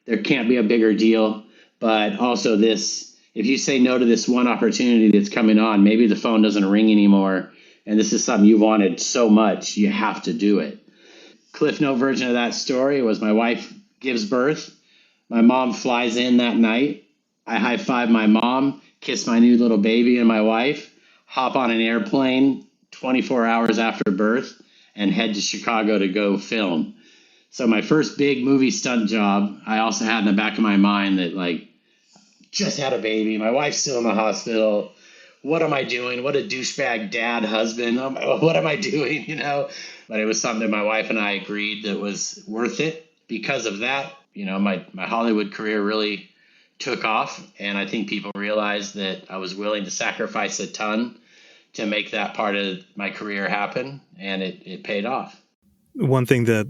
there can't be a bigger deal, but also this, if you say no to this one opportunity that's coming on, maybe the phone doesn't ring anymore. And this is something you wanted so much, you have to do it. Cliff note version of that story was my wife gives birth. My mom flies in that night. I high five my mom, kiss my new little baby and my wife, hop on an airplane 24 hours after birth and head to Chicago to go film. So my first big movie stunt job, I also had in the back of my mind that like, just had a baby. My wife's still in the hospital. What am I doing? What a douchebag dad, husband. What am I doing? But it was something that my wife and I agreed that was worth it. Because of that, my Hollywood career really took off. And I think people realized that I was willing to sacrifice a ton to make that part of my career happen. And it paid off.
One thing that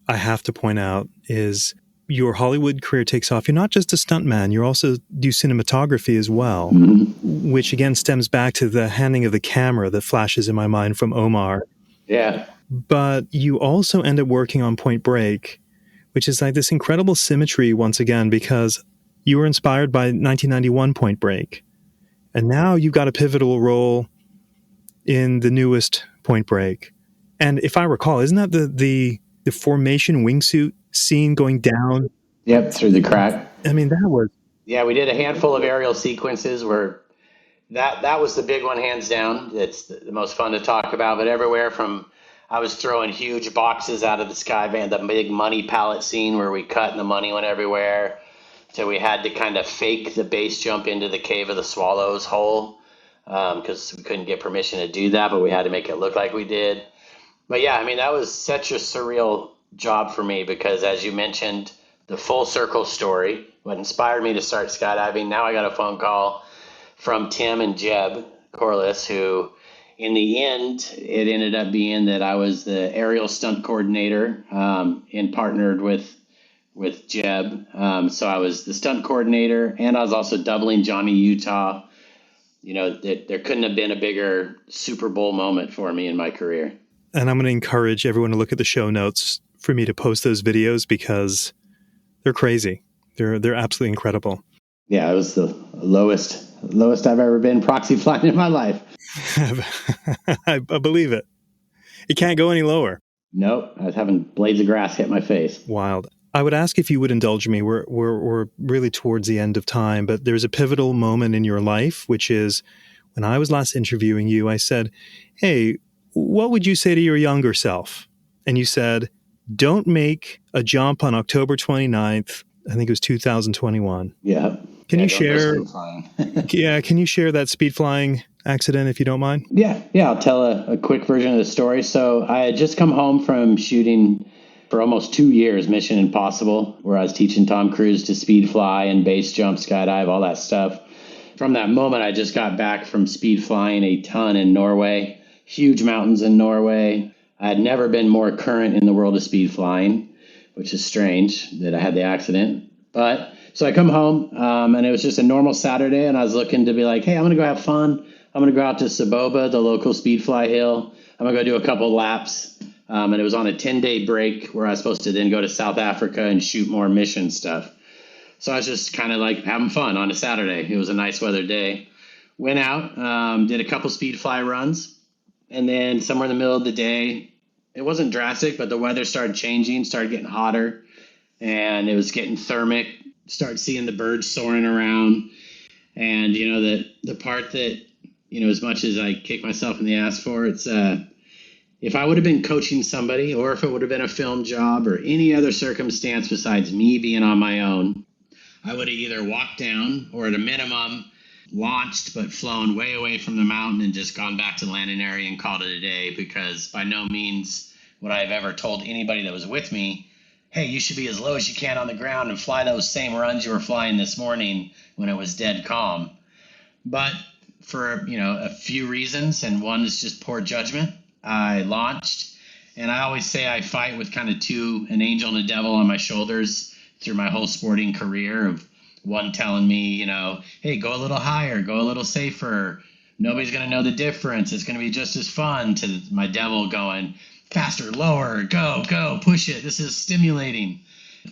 I have to point out is your Hollywood career takes off. You're not just a stuntman, you also do cinematography as well, which again stems back to the handing of the camera that flashes in my mind from Omar.
Yeah.
But you also end up working on Point Break, which is like this incredible symmetry once again, because you were inspired by 1991 Point Break. And now you've got a pivotal role in the newest Point Break. And if I recall, isn't that the formation wingsuit scene going down?
Yep, through the crack.
I mean, that was...
Yeah, we did a handful of aerial sequences where that was the big one, hands down. It's the most fun to talk about. But everywhere from, I was throwing huge boxes out of the sky van, the big money pallet scene where we cut and the money went everywhere. So we had to kind of fake the base jump into the Cave of the Swallows hole because we couldn't get permission to do that, but we had to make it look like we did. But yeah, I mean, that was such a surreal job for me because, as you mentioned, the full circle story, what inspired me to start skydiving. Now I got a phone call from Tim and Jeb Corliss, who in the end, it ended up being that I was the aerial stunt coordinator and partnered with Jeb. So I was the stunt coordinator and I was also doubling Johnny Utah. There couldn't have been a bigger Super Bowl moment for me in my career.
And I'm going to encourage everyone to look at the show notes for me to post those videos because they're crazy. They're absolutely incredible.
Yeah, it was the lowest I've ever been proxy flying in my life.
I believe it. It can't go any lower.
Nope, I was having blades of grass hit my face.
Wild. I would ask if you would indulge me. We're really towards the end of time, but there's a pivotal moment in your life, which is when I was last interviewing you, I said, hey, what would you say to your younger self? And you said, don't make a jump on October 29th. I think it was 2021.
Yeah.
Can you
Don't go
share?
speed flying.
Yeah, can you share that speed flying accident if you don't mind?
Yeah. I'll tell a quick version of the story. So I had just come home from shooting for almost 2 years Mission Impossible, where I was teaching Tom Cruise to speed fly and base jump, skydive, all that stuff. From that moment, I just got back from speed flying a ton in Norway, huge mountains in Norway. I had never been more current in the world of speed flying, which is strange that I had the accident. But so I come home, and it was just a normal Saturday, and I was looking to be like, hey, I'm going to go have fun. I'm going to go out to Saboba, the local speed fly hill. I'm going to go do a couple laps. And it was on a 10-day break where I was supposed to then go to South Africa and shoot more mission stuff. So I was just kind of like having fun on a Saturday. It was a nice weather day. Went out, did a couple speed fly runs. And then somewhere in the middle of the day, it wasn't drastic, but the weather started changing, started getting hotter. And it was getting thermic. Started seeing the birds soaring around. And, the part that, as much as I kick myself in the ass for, it's if I would have been coaching somebody, or if it would have been a film job or any other circumstance besides me being on my own, I would have either walked down or at a minimum launched but flown way away from the mountain and just gone back to the landing area and called it a day, because by no means would I have ever told anybody that was with me, hey, you should be as low as you can on the ground and fly those same runs you were flying this morning when it was dead calm. But for, a few reasons, and one is just poor judgment, I launched. And I always say I fight with kind of an angel and a devil on my shoulders through my whole sporting career, of one telling me, hey, go a little higher, go a little safer. Nobody's going to know the difference. It's going to be just as fun, to my devil going faster, lower, go, push it. This is stimulating.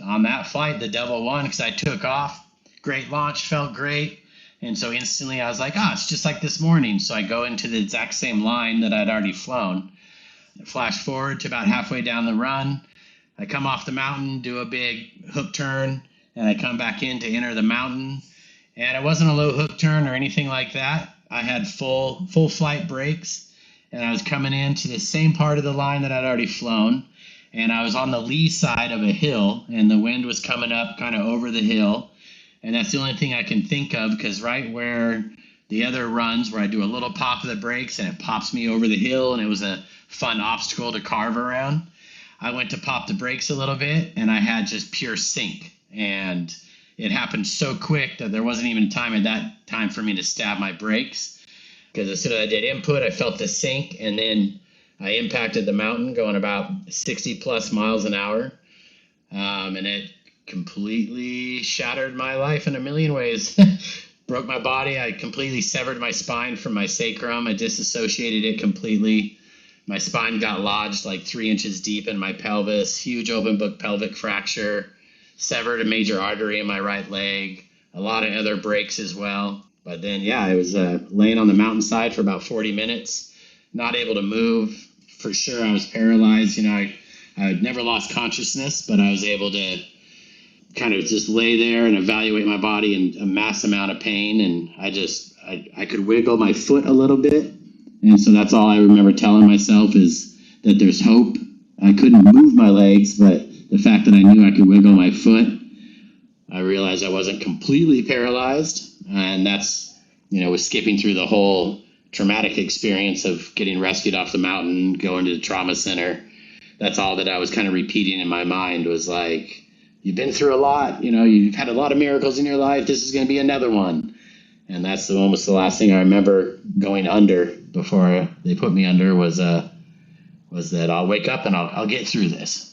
On that flight, the devil won because I took off. Great launch, felt great. And so instantly I was like, it's just like this morning. So I go into the exact same line that I'd already flown. Flash forward to about halfway down the run. I come off the mountain, do a big hook turn, and I come back in to enter the mountain. And it wasn't a low hook turn or anything like that. I had full flight brakes, and I was coming into the same part of the line that I'd already flown. And I was on the lee side of a hill, and the wind was coming up kind of over the hill. And that's the only thing I can think of, because right where the other runs, where I do a little pop of the brakes and it pops me over the hill, and it was a fun obstacle to carve around, I went to pop the brakes a little bit, and I had just pure sink. And it happened so quick that there wasn't even time at that time for me to stab my brakes, because as soon as I did input, I felt the sink, and then I impacted the mountain going about 60 plus miles an hour. And it completely shattered my life in a million ways. Broke my body. I completely severed my spine from my sacrum. I disassociated it completely. My spine got lodged like 3 inches deep in my pelvis. Huge open book pelvic fracture. Severed a major artery in my right leg. A lot of other breaks as well. But then, I was laying on the mountainside for about 40 minutes. Not able to move. For sure, I was paralyzed. I had never lost consciousness, but I was able to kind of just lay there and evaluate my body in a mass amount of pain. And I could wiggle my foot a little bit. And so that's all I remember telling myself, is that there's hope. I couldn't move my legs, but the fact that I knew I could wiggle my foot, I realized I wasn't completely paralyzed. And that's, was skipping through the whole traumatic experience of getting rescued off the mountain, going to the trauma center. That's all that I was kind of repeating in my mind, was like, you've been through a lot, you've had a lot of miracles in your life. This is going to be another one. And that's almost the last thing I remember going under before they put me under, was that I'll wake up and I'll get through this.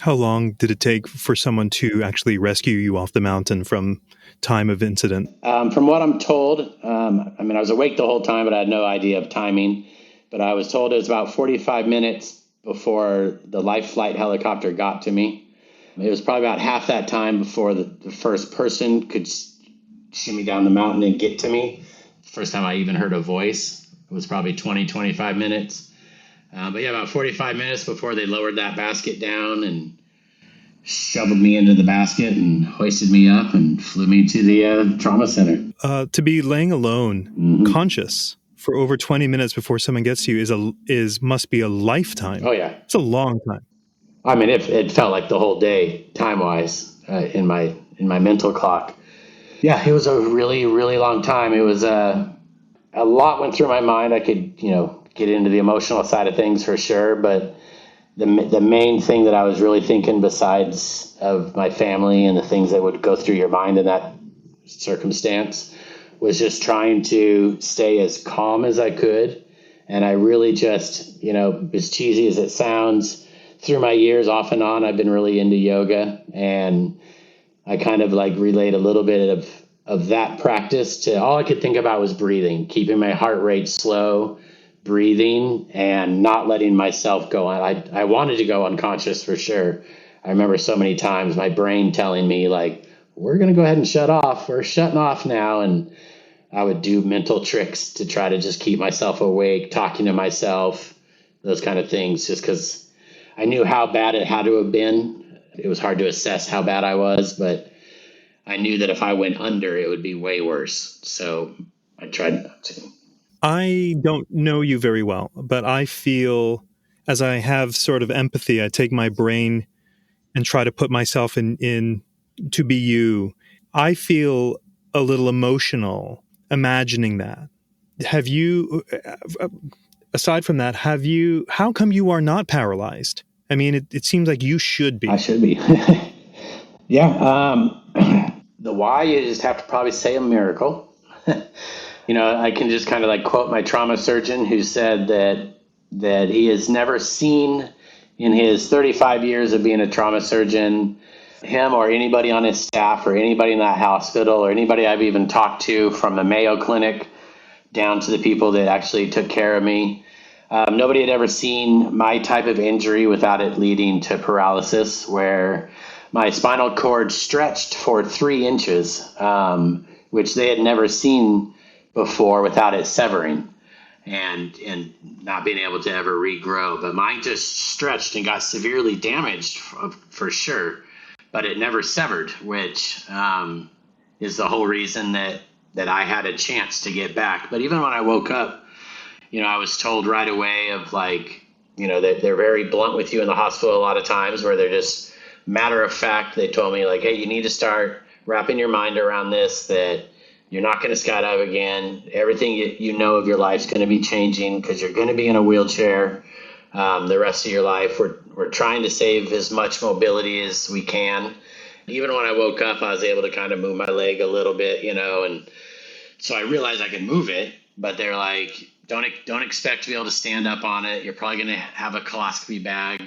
How long did it take for someone to actually rescue you off the mountain from time of incident?
From what I'm told, I was awake the whole time, but I had no idea of timing. But I was told it was about 45 minutes before the life flight helicopter got to me. It was probably about half that time before the first person could shimmy down the mountain and get to me. First time I even heard a voice, it was probably 20, 25 minutes. About 45 minutes before they lowered that basket down and shoveled me into the basket and hoisted me up and flew me to the trauma center.
To be laying alone, conscious, for over 20 minutes before someone gets to you must be a lifetime.
Oh, yeah.
It's a long time.
I mean, it felt like the whole day time wise in my mental clock. Yeah, it was a really, really long time. It was a lot went through my mind. I could, get into the emotional side of things for sure, but the main thing that I was really thinking, besides of my family and the things that would go through your mind in that circumstance, was just trying to stay as calm as I could. And I really just, as cheesy as it sounds, through my years off and on, I've been really into yoga, and I kind of like relayed a little bit of that practice to all I could think about was breathing, keeping my heart rate slow, breathing, and not letting myself go on. I wanted to go unconscious for sure. I remember so many times my brain telling me like, we're going to go ahead and shut off. We're shutting off now. And I would do mental tricks to try to just keep myself awake, talking to myself, those kind of things, just because I knew how bad it had to have been. It was hard to assess how bad I was, but I knew that if I went under, it would be way worse. So I tried not to.
I don't know you very well, but I feel, as I have sort of empathy, I take my brain and try to put myself in to be you. I feel a little emotional imagining that. Have you, aside from that, how come you are not paralyzed? I mean, it seems like you should
I
be.
should be. Yeah. The why, you just have to probably say a miracle. I can just kind of like quote my trauma surgeon who said that he has never seen in his 35 years of being a trauma surgeon, him or anybody on his staff or anybody in that hospital or anybody I've even talked to from the Mayo Clinic down to the people that actually took care of me. Nobody had ever seen my type of injury without it leading to paralysis, where my spinal cord stretched for 3 inches, which they had never seen before without it severing and not being able to ever regrow. But mine just stretched and got severely damaged for sure, but it never severed, which is the whole reason that I had a chance to get back. But even when I woke up, I was told right away of like, they're very blunt with you in the hospital a lot of times, where they're just matter of fact. They told me like, hey, you need to start wrapping your mind around this, that you're not going to skydive again. Everything you know of your life is going to be changing because you're going to be in a wheelchair the rest of your life. We're trying to save as much mobility as we can. Even when I woke up, I was able to kind of move my leg a little bit, and so I realized I could move it, but they're like, don't expect to be able to stand up on it. You're probably going to have a colostomy bag,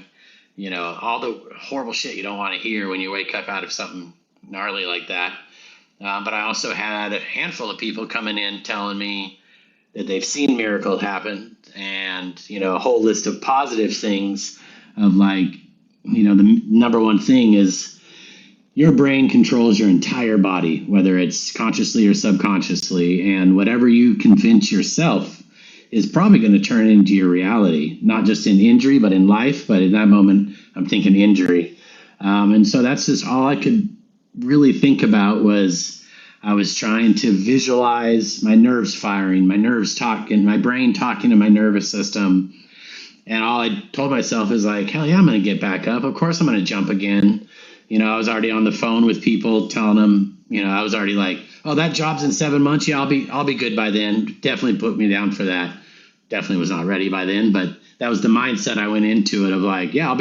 all the horrible shit you don't want to hear when you wake up out of something gnarly like that. But I also had a handful of people coming in telling me that they've seen miracles happen, and, a whole list of positive things of like, the number one thing is your brain controls your entire body, whether it's consciously or subconsciously, and whatever you convince yourself is probably going to turn into your reality, not just in injury, but in life. But in that moment, I'm thinking injury. And so that's just all I could really think about. Was I was trying to visualize my nerves firing, my nerves talking, my brain talking to my nervous system. And all I told myself is like, hell yeah, I'm going to get back up. Of course I'm going to jump again. I was already on the phone with people telling them, I was already like, oh, that job's in 7 months. Yeah, I'll be good by then. Definitely put me down for that. Definitely was not ready by then, but that was the mindset I went into it of like, yeah,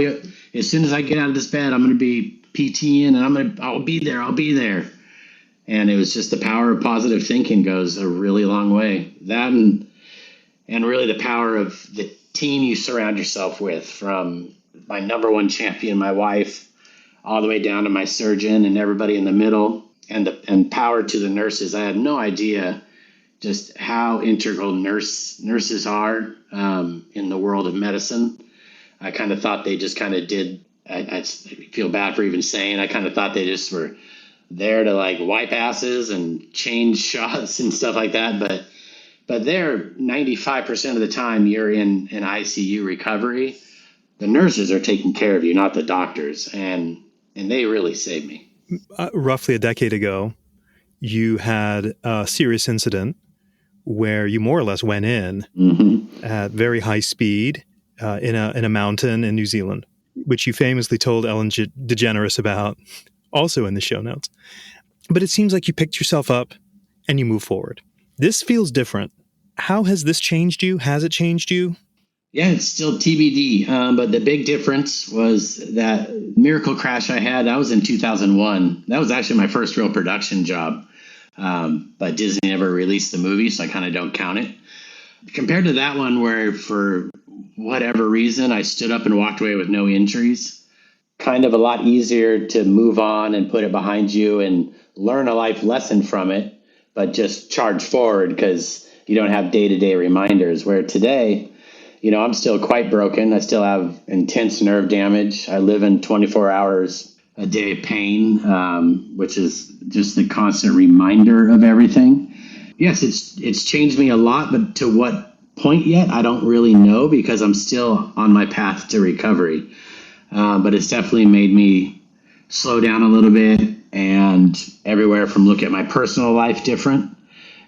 as soon as I get out of this bed, I'm going to be PTing and I'll be there. I'll be there. And it was just the power of positive thinking goes a really long way. That and really the power of the team you surround yourself with, from my number one champion, my wife, all the way down to my surgeon and everybody in the middle, and power to the nurses. I had no idea just how integral nurses are in the world of medicine. I kind of thought they just kind of did. I feel bad for even saying. I kind of thought they just were there to like wipe asses and change shots and stuff like that. But they're 95% of the time you're in an ICU recovery. The nurses are taking care of you, not the doctors, and they really saved me.
Roughly a decade ago, you had a serious incident where you more or less went in at very high speed in a mountain in New Zealand. which you famously told Ellen DeGeneres about, also in the show notes. But it seems like you picked yourself up and you move forward. This feels different. How has this changed you? Has it changed you?
Yeah, it's still TBD. But the big difference was that miracle crash I had, that was in 2001. That was actually my first real production job. But Disney never released the movie, so I kind of don't count it. Compared to that one where for whatever reason I stood up and walked away with no injuries, kind of a lot easier to move on and put it behind you and learn a life lesson from it, but just charge forward because you don't have day-to-day reminders. Where today, I'm still quite broken. I still have intense nerve damage. I live in 24 hours a day of pain, which is just the constant reminder of everything. Yes, it's changed me a lot, but to what point yet, I don't really know because I'm still on my path to recovery. But it's definitely made me slow down a little bit and everywhere from look at my personal life different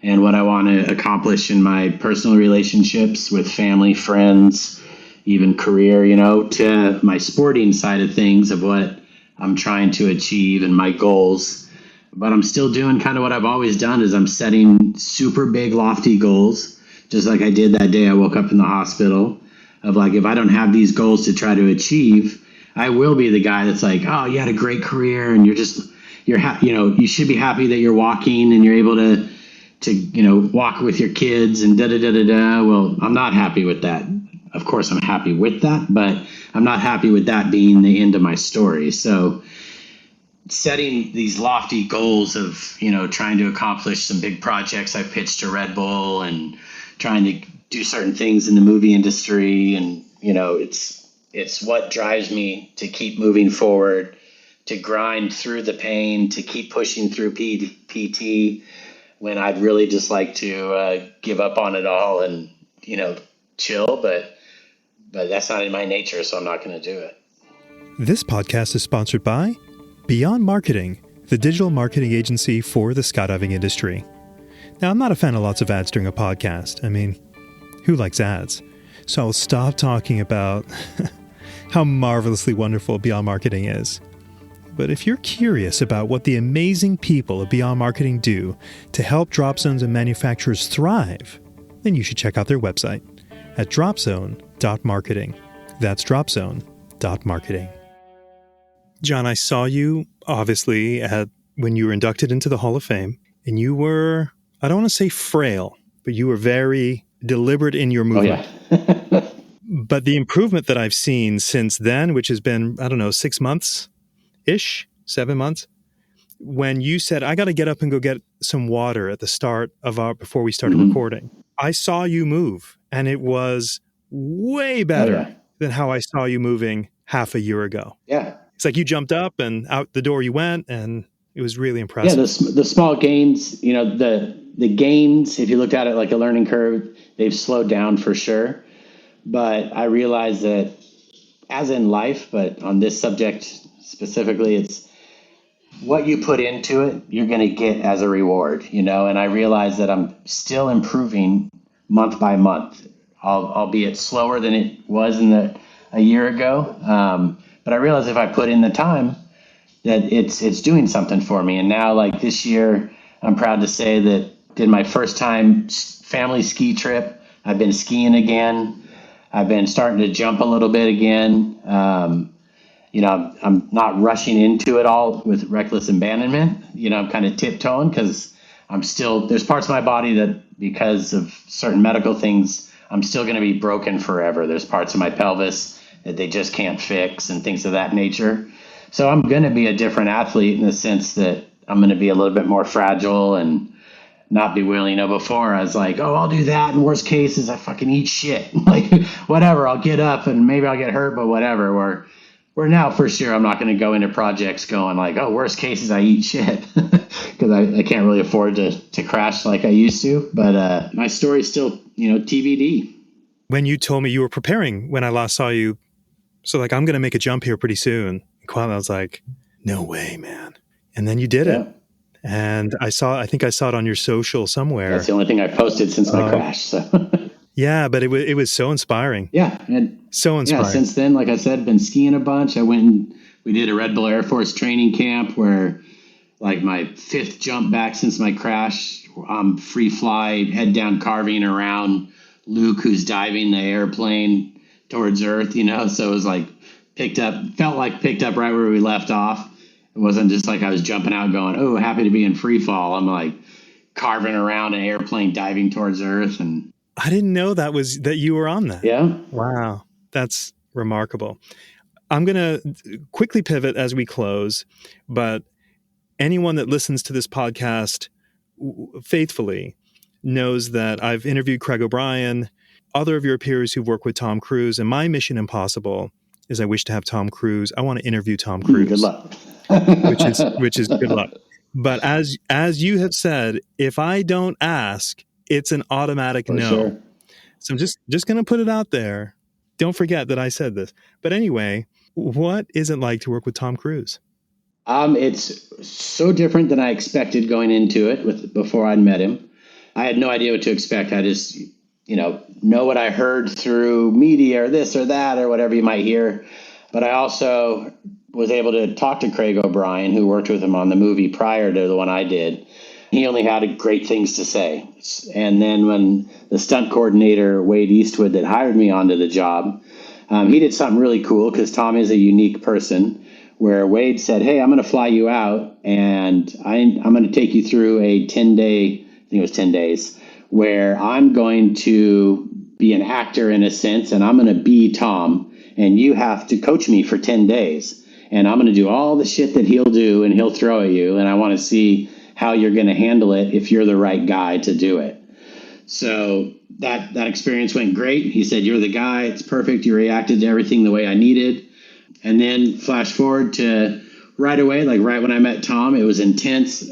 and what I want to accomplish in my personal relationships with family, friends, even career, to my sporting side of things of what I'm trying to achieve and my goals. But I'm still doing kind of what I've always done is I'm setting super big, lofty goals, just like I did that day I woke up in the hospital of like, if I don't have these goals to try to achieve, I will be the guy that's like, oh, you had a great career and you should be happy that you're walking and you're able to walk with your kids and da-da-da-da-da. Well, I'm not happy with that. Of course, I'm happy with that, but I'm not happy with that being the end of my story. So setting these lofty goals of, trying to accomplish some big projects I pitched to Red Bull and trying to do certain things in the movie industry. And, it's what drives me to keep moving forward, to grind through the pain, to keep pushing through PT when I'd really just like to give up on it all and, chill. But that's not in my nature, so I'm not going to do it.
This podcast is sponsored by Beyond Marketing, the digital marketing agency for the skydiving industry. Now, I'm not a fan of lots of ads during a podcast. I mean, who likes ads? So I'll stop talking about how marvelously wonderful Beyond Marketing is. But if you're curious about what the amazing people of Beyond Marketing do to help drop zones and manufacturers thrive, then you should check out their website at dropzone.marketing. That's dropzone.marketing. Jon, I saw you, obviously, when you were inducted into the Hall of Fame, and you were, I don't want to say frail, but you were very deliberate in your movement.
Oh, yeah.
But the improvement that I've seen since then, which has been, 6 months-ish, 7 months, when you said, I got to get up and go get some water at the start of before we started recording, I saw you move, and it was way better than how I saw you moving half a year ago.
Yeah.
It's like you jumped up and out the door you went, and it was really impressive.
Yeah, the small gains, the gains, if you looked at it like a learning curve, they've slowed down for sure. But I realize that as in life, but on this subject specifically, it's what you put into it, you're going to get as a reward, and I realize that I'm still improving month by month, albeit slower than it was a year ago. But I realize if I put in the time that it's doing something for me. And now, like this year, I'm proud to say that did my first time family ski trip. I've been skiing again. I've been starting to jump a little bit again. I'm not rushing into it all with reckless abandonment. I'm kind of tiptoeing because there's parts of my body that because of certain medical things, I'm still going to be broken forever. There's parts of my pelvis that they just can't fix and things of that nature. So I'm going to be a different athlete in the sense that I'm going to be a little bit more fragile and not be willing. Before I was like, oh, I'll do that. And worst case is I fucking eat shit. Like, whatever, I'll get up and maybe I'll get hurt, but whatever. Where now for sure I'm not going to go into projects going like, oh, worst case is I eat shit because I can't really afford to crash like I used to. But my story's still, TBD.
When you told me you were preparing when I last saw you, so like, I'm going to make a jump here pretty soon. I was like, no way, man. And then you did it. And I think I saw it on your social somewhere.
That's the only thing I posted since my crash. So
Yeah, but it was so inspiring.
Yeah. And
So
yeah,
inspiring.
since then, like I said, been skiing a bunch. I went and we did a Red Bull Air Force training camp where like my fifth jump back since my crash, free fly, head down carving around Luke, who's diving the airplane towards Earth, so it was like felt like picked up right where we left off. It wasn't just like I was jumping out going, oh, happy to be in free fall. I'm like carving around an airplane diving towards Earth. And
I didn't know that you were on that.
yeah.
Wow. That's remarkable. I'm going to quickly pivot as we close, but anyone that listens to this podcast faithfully knows that I've interviewed Craig O'Brien, other of your peers who've worked with Tom Cruise, and my mission impossible is I wish to have Tom Cruise. I want to interview Tom Cruise.
Good luck.
which is good luck. But as you have said, if I don't ask, it's an automatic no.
Sure.
So I'm just going to put it out there. Don't forget that I said this. But anyway, what is it like to work with Tom Cruise?
It's so different than I expected going into it before I'd met him. I had no idea what to expect. I just, know what I heard through media or this or that or whatever you might hear. But I also was able to talk to Craig O'Brien, who worked with him on the movie prior to the one I did. He only had great things to say. And then when the stunt coordinator, Wade Eastwood, that hired me onto the job, he did something really cool because Tom is a unique person, where Wade said, hey, I'm going to fly you out and I'm going to take you through a 10-day, I think it was 10 days, where I'm going to be an actor in a sense, and I'm going to be Tom, and you have to coach me for 10 days. And I'm going to do all the shit that he'll do and he'll throw at you, and I want to see how you're going to handle it if you're the right guy to do it. So that experience went great. He said, you're the guy. It's perfect. You reacted to everything the way I needed. And then flash forward to right away, like right when I met Tom, it was intense,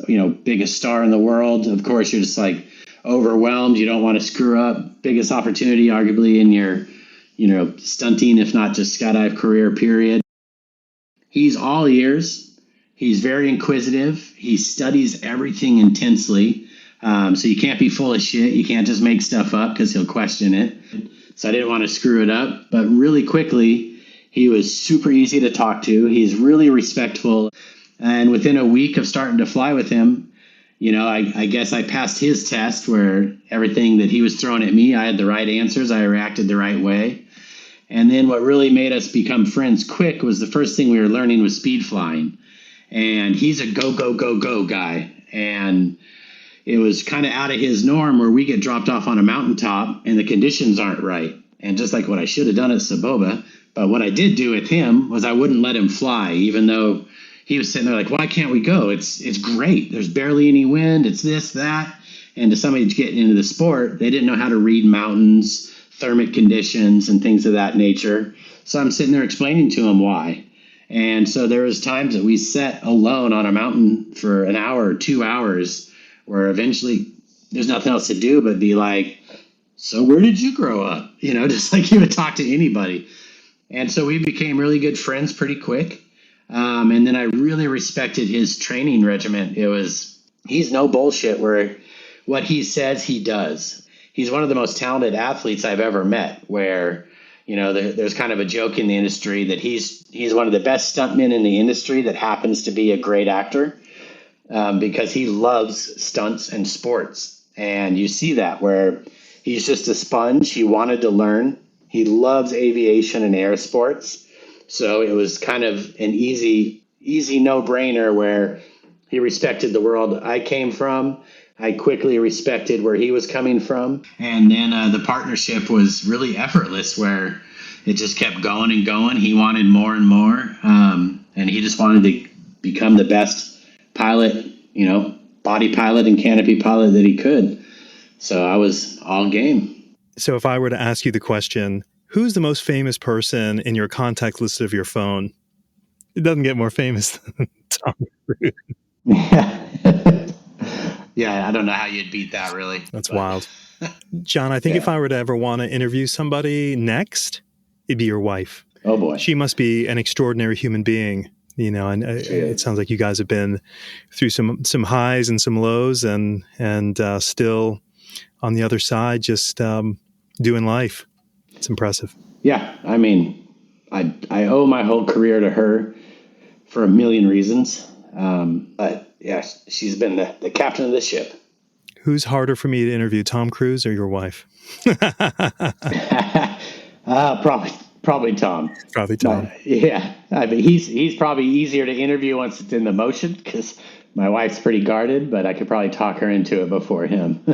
biggest star in the world. Of course, you're just like overwhelmed. You don't want to screw up. Biggest opportunity, arguably, in your, stunting, if not just skydive career, period. He's all ears. He's very inquisitive. He studies everything intensely. So you can't be full of shit. You can't just make stuff up because he'll question it. So I didn't want to screw it up. But really quickly, he was super easy to talk to. He's really respectful. And within a week of starting to fly with him, I guess I passed his test where everything that he was throwing at me, I had the right answers. I reacted the right way. And then what really made us become friends quick was the first thing we were learning was speed flying. And he's a go, go, go, go guy. And it was kind of out of his norm where we get dropped off on a mountaintop and the conditions aren't right. And just like what I should have done at Saboba, but what I did do with him was I wouldn't let him fly, even though he was sitting there like, why can't we go? It's great. There's barely any wind. It's this, that. And to somebody getting into the sport, they didn't know how to read mountains, thermic conditions, and things of that nature. So I'm sitting there explaining to him why. And so there was times that we sat alone on a mountain for an hour or 2 hours where eventually there's nothing else to do but be like, so where did you grow up? Just like you would talk to anybody. And so we became really good friends pretty quick. And then I really respected his training regimen. He's no bullshit where what he says, he does. He's one of the most talented athletes I've ever met where, there's kind of a joke in the industry that he's one of the best stuntmen in the industry that happens to be a great actor because he loves stunts and sports. And you see that where he's just a sponge. He wanted to learn. He loves aviation and air sports. So it was kind of an easy no-brainer where he respected the world I came from. I quickly respected where he was coming from. And then the partnership was really effortless where it just kept going and going. He wanted more and more. And he just wanted to become the best pilot, body pilot and canopy pilot that he could. So I was all game.
So if I were to ask you the question, who's the most famous person in your contact list of your phone? It doesn't get more famous than Tom Cruise.
Yeah, I don't know how you'd beat that, really.
That's wild. Jon, I think if I were to ever want to interview somebody next, it'd be your wife.
Oh, boy.
She must be an extraordinary human being, and it sounds like you guys have been through some highs and some lows and still on the other side, just doing life. It's impressive.
Yeah, I mean, I owe my whole career to her for a million reasons. But yeah, she's been the captain of the ship.
Who's harder for me to interview, Tom Cruise or your wife?
Probably Tom.
Probably Tom.
Yeah, I mean he's probably easier to interview once it's in the motion because my wife's pretty guarded, but I could probably talk her into it before him.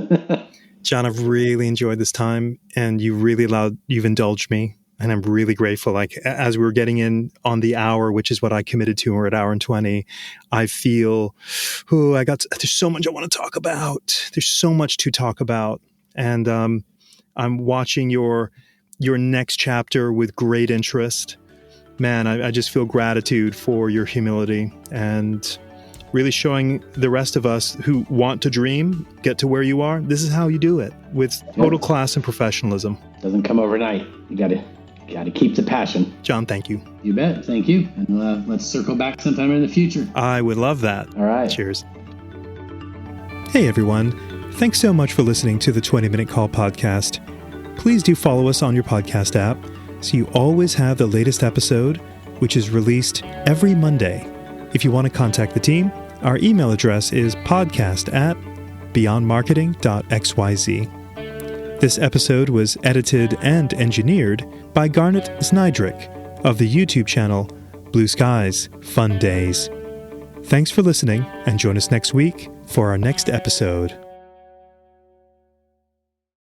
Jon, I've really enjoyed this time, and you've indulged me, and I'm really grateful. Like, as we were getting in on the hour, which is what I committed to, we're at hour and 20, I feel, there's so much I want to talk about. There's so much to talk about. And I'm watching your next chapter with great interest. Man, I just feel gratitude for your humility and really showing the rest of us who want to dream, get to where you are. This is how you do it, with total class and professionalism.
Doesn't come overnight. You gotta keep the passion.
Jon, thank you.
You bet. Thank you. And let's circle back sometime in the future.
I would love that.
All right.
Cheers. Hey, everyone. Thanks so much for listening to the 20-Minute Call podcast. Please do follow us on your podcast app so you always have the latest episode, which is released every Monday. If you want to contact the team, our email address is podcast@beyondmarketing.xyz. This episode was edited and engineered by Garnet Znydrick of the YouTube channel Blue Skies Fun Days. Thanks for listening, and join us next week for our next episode.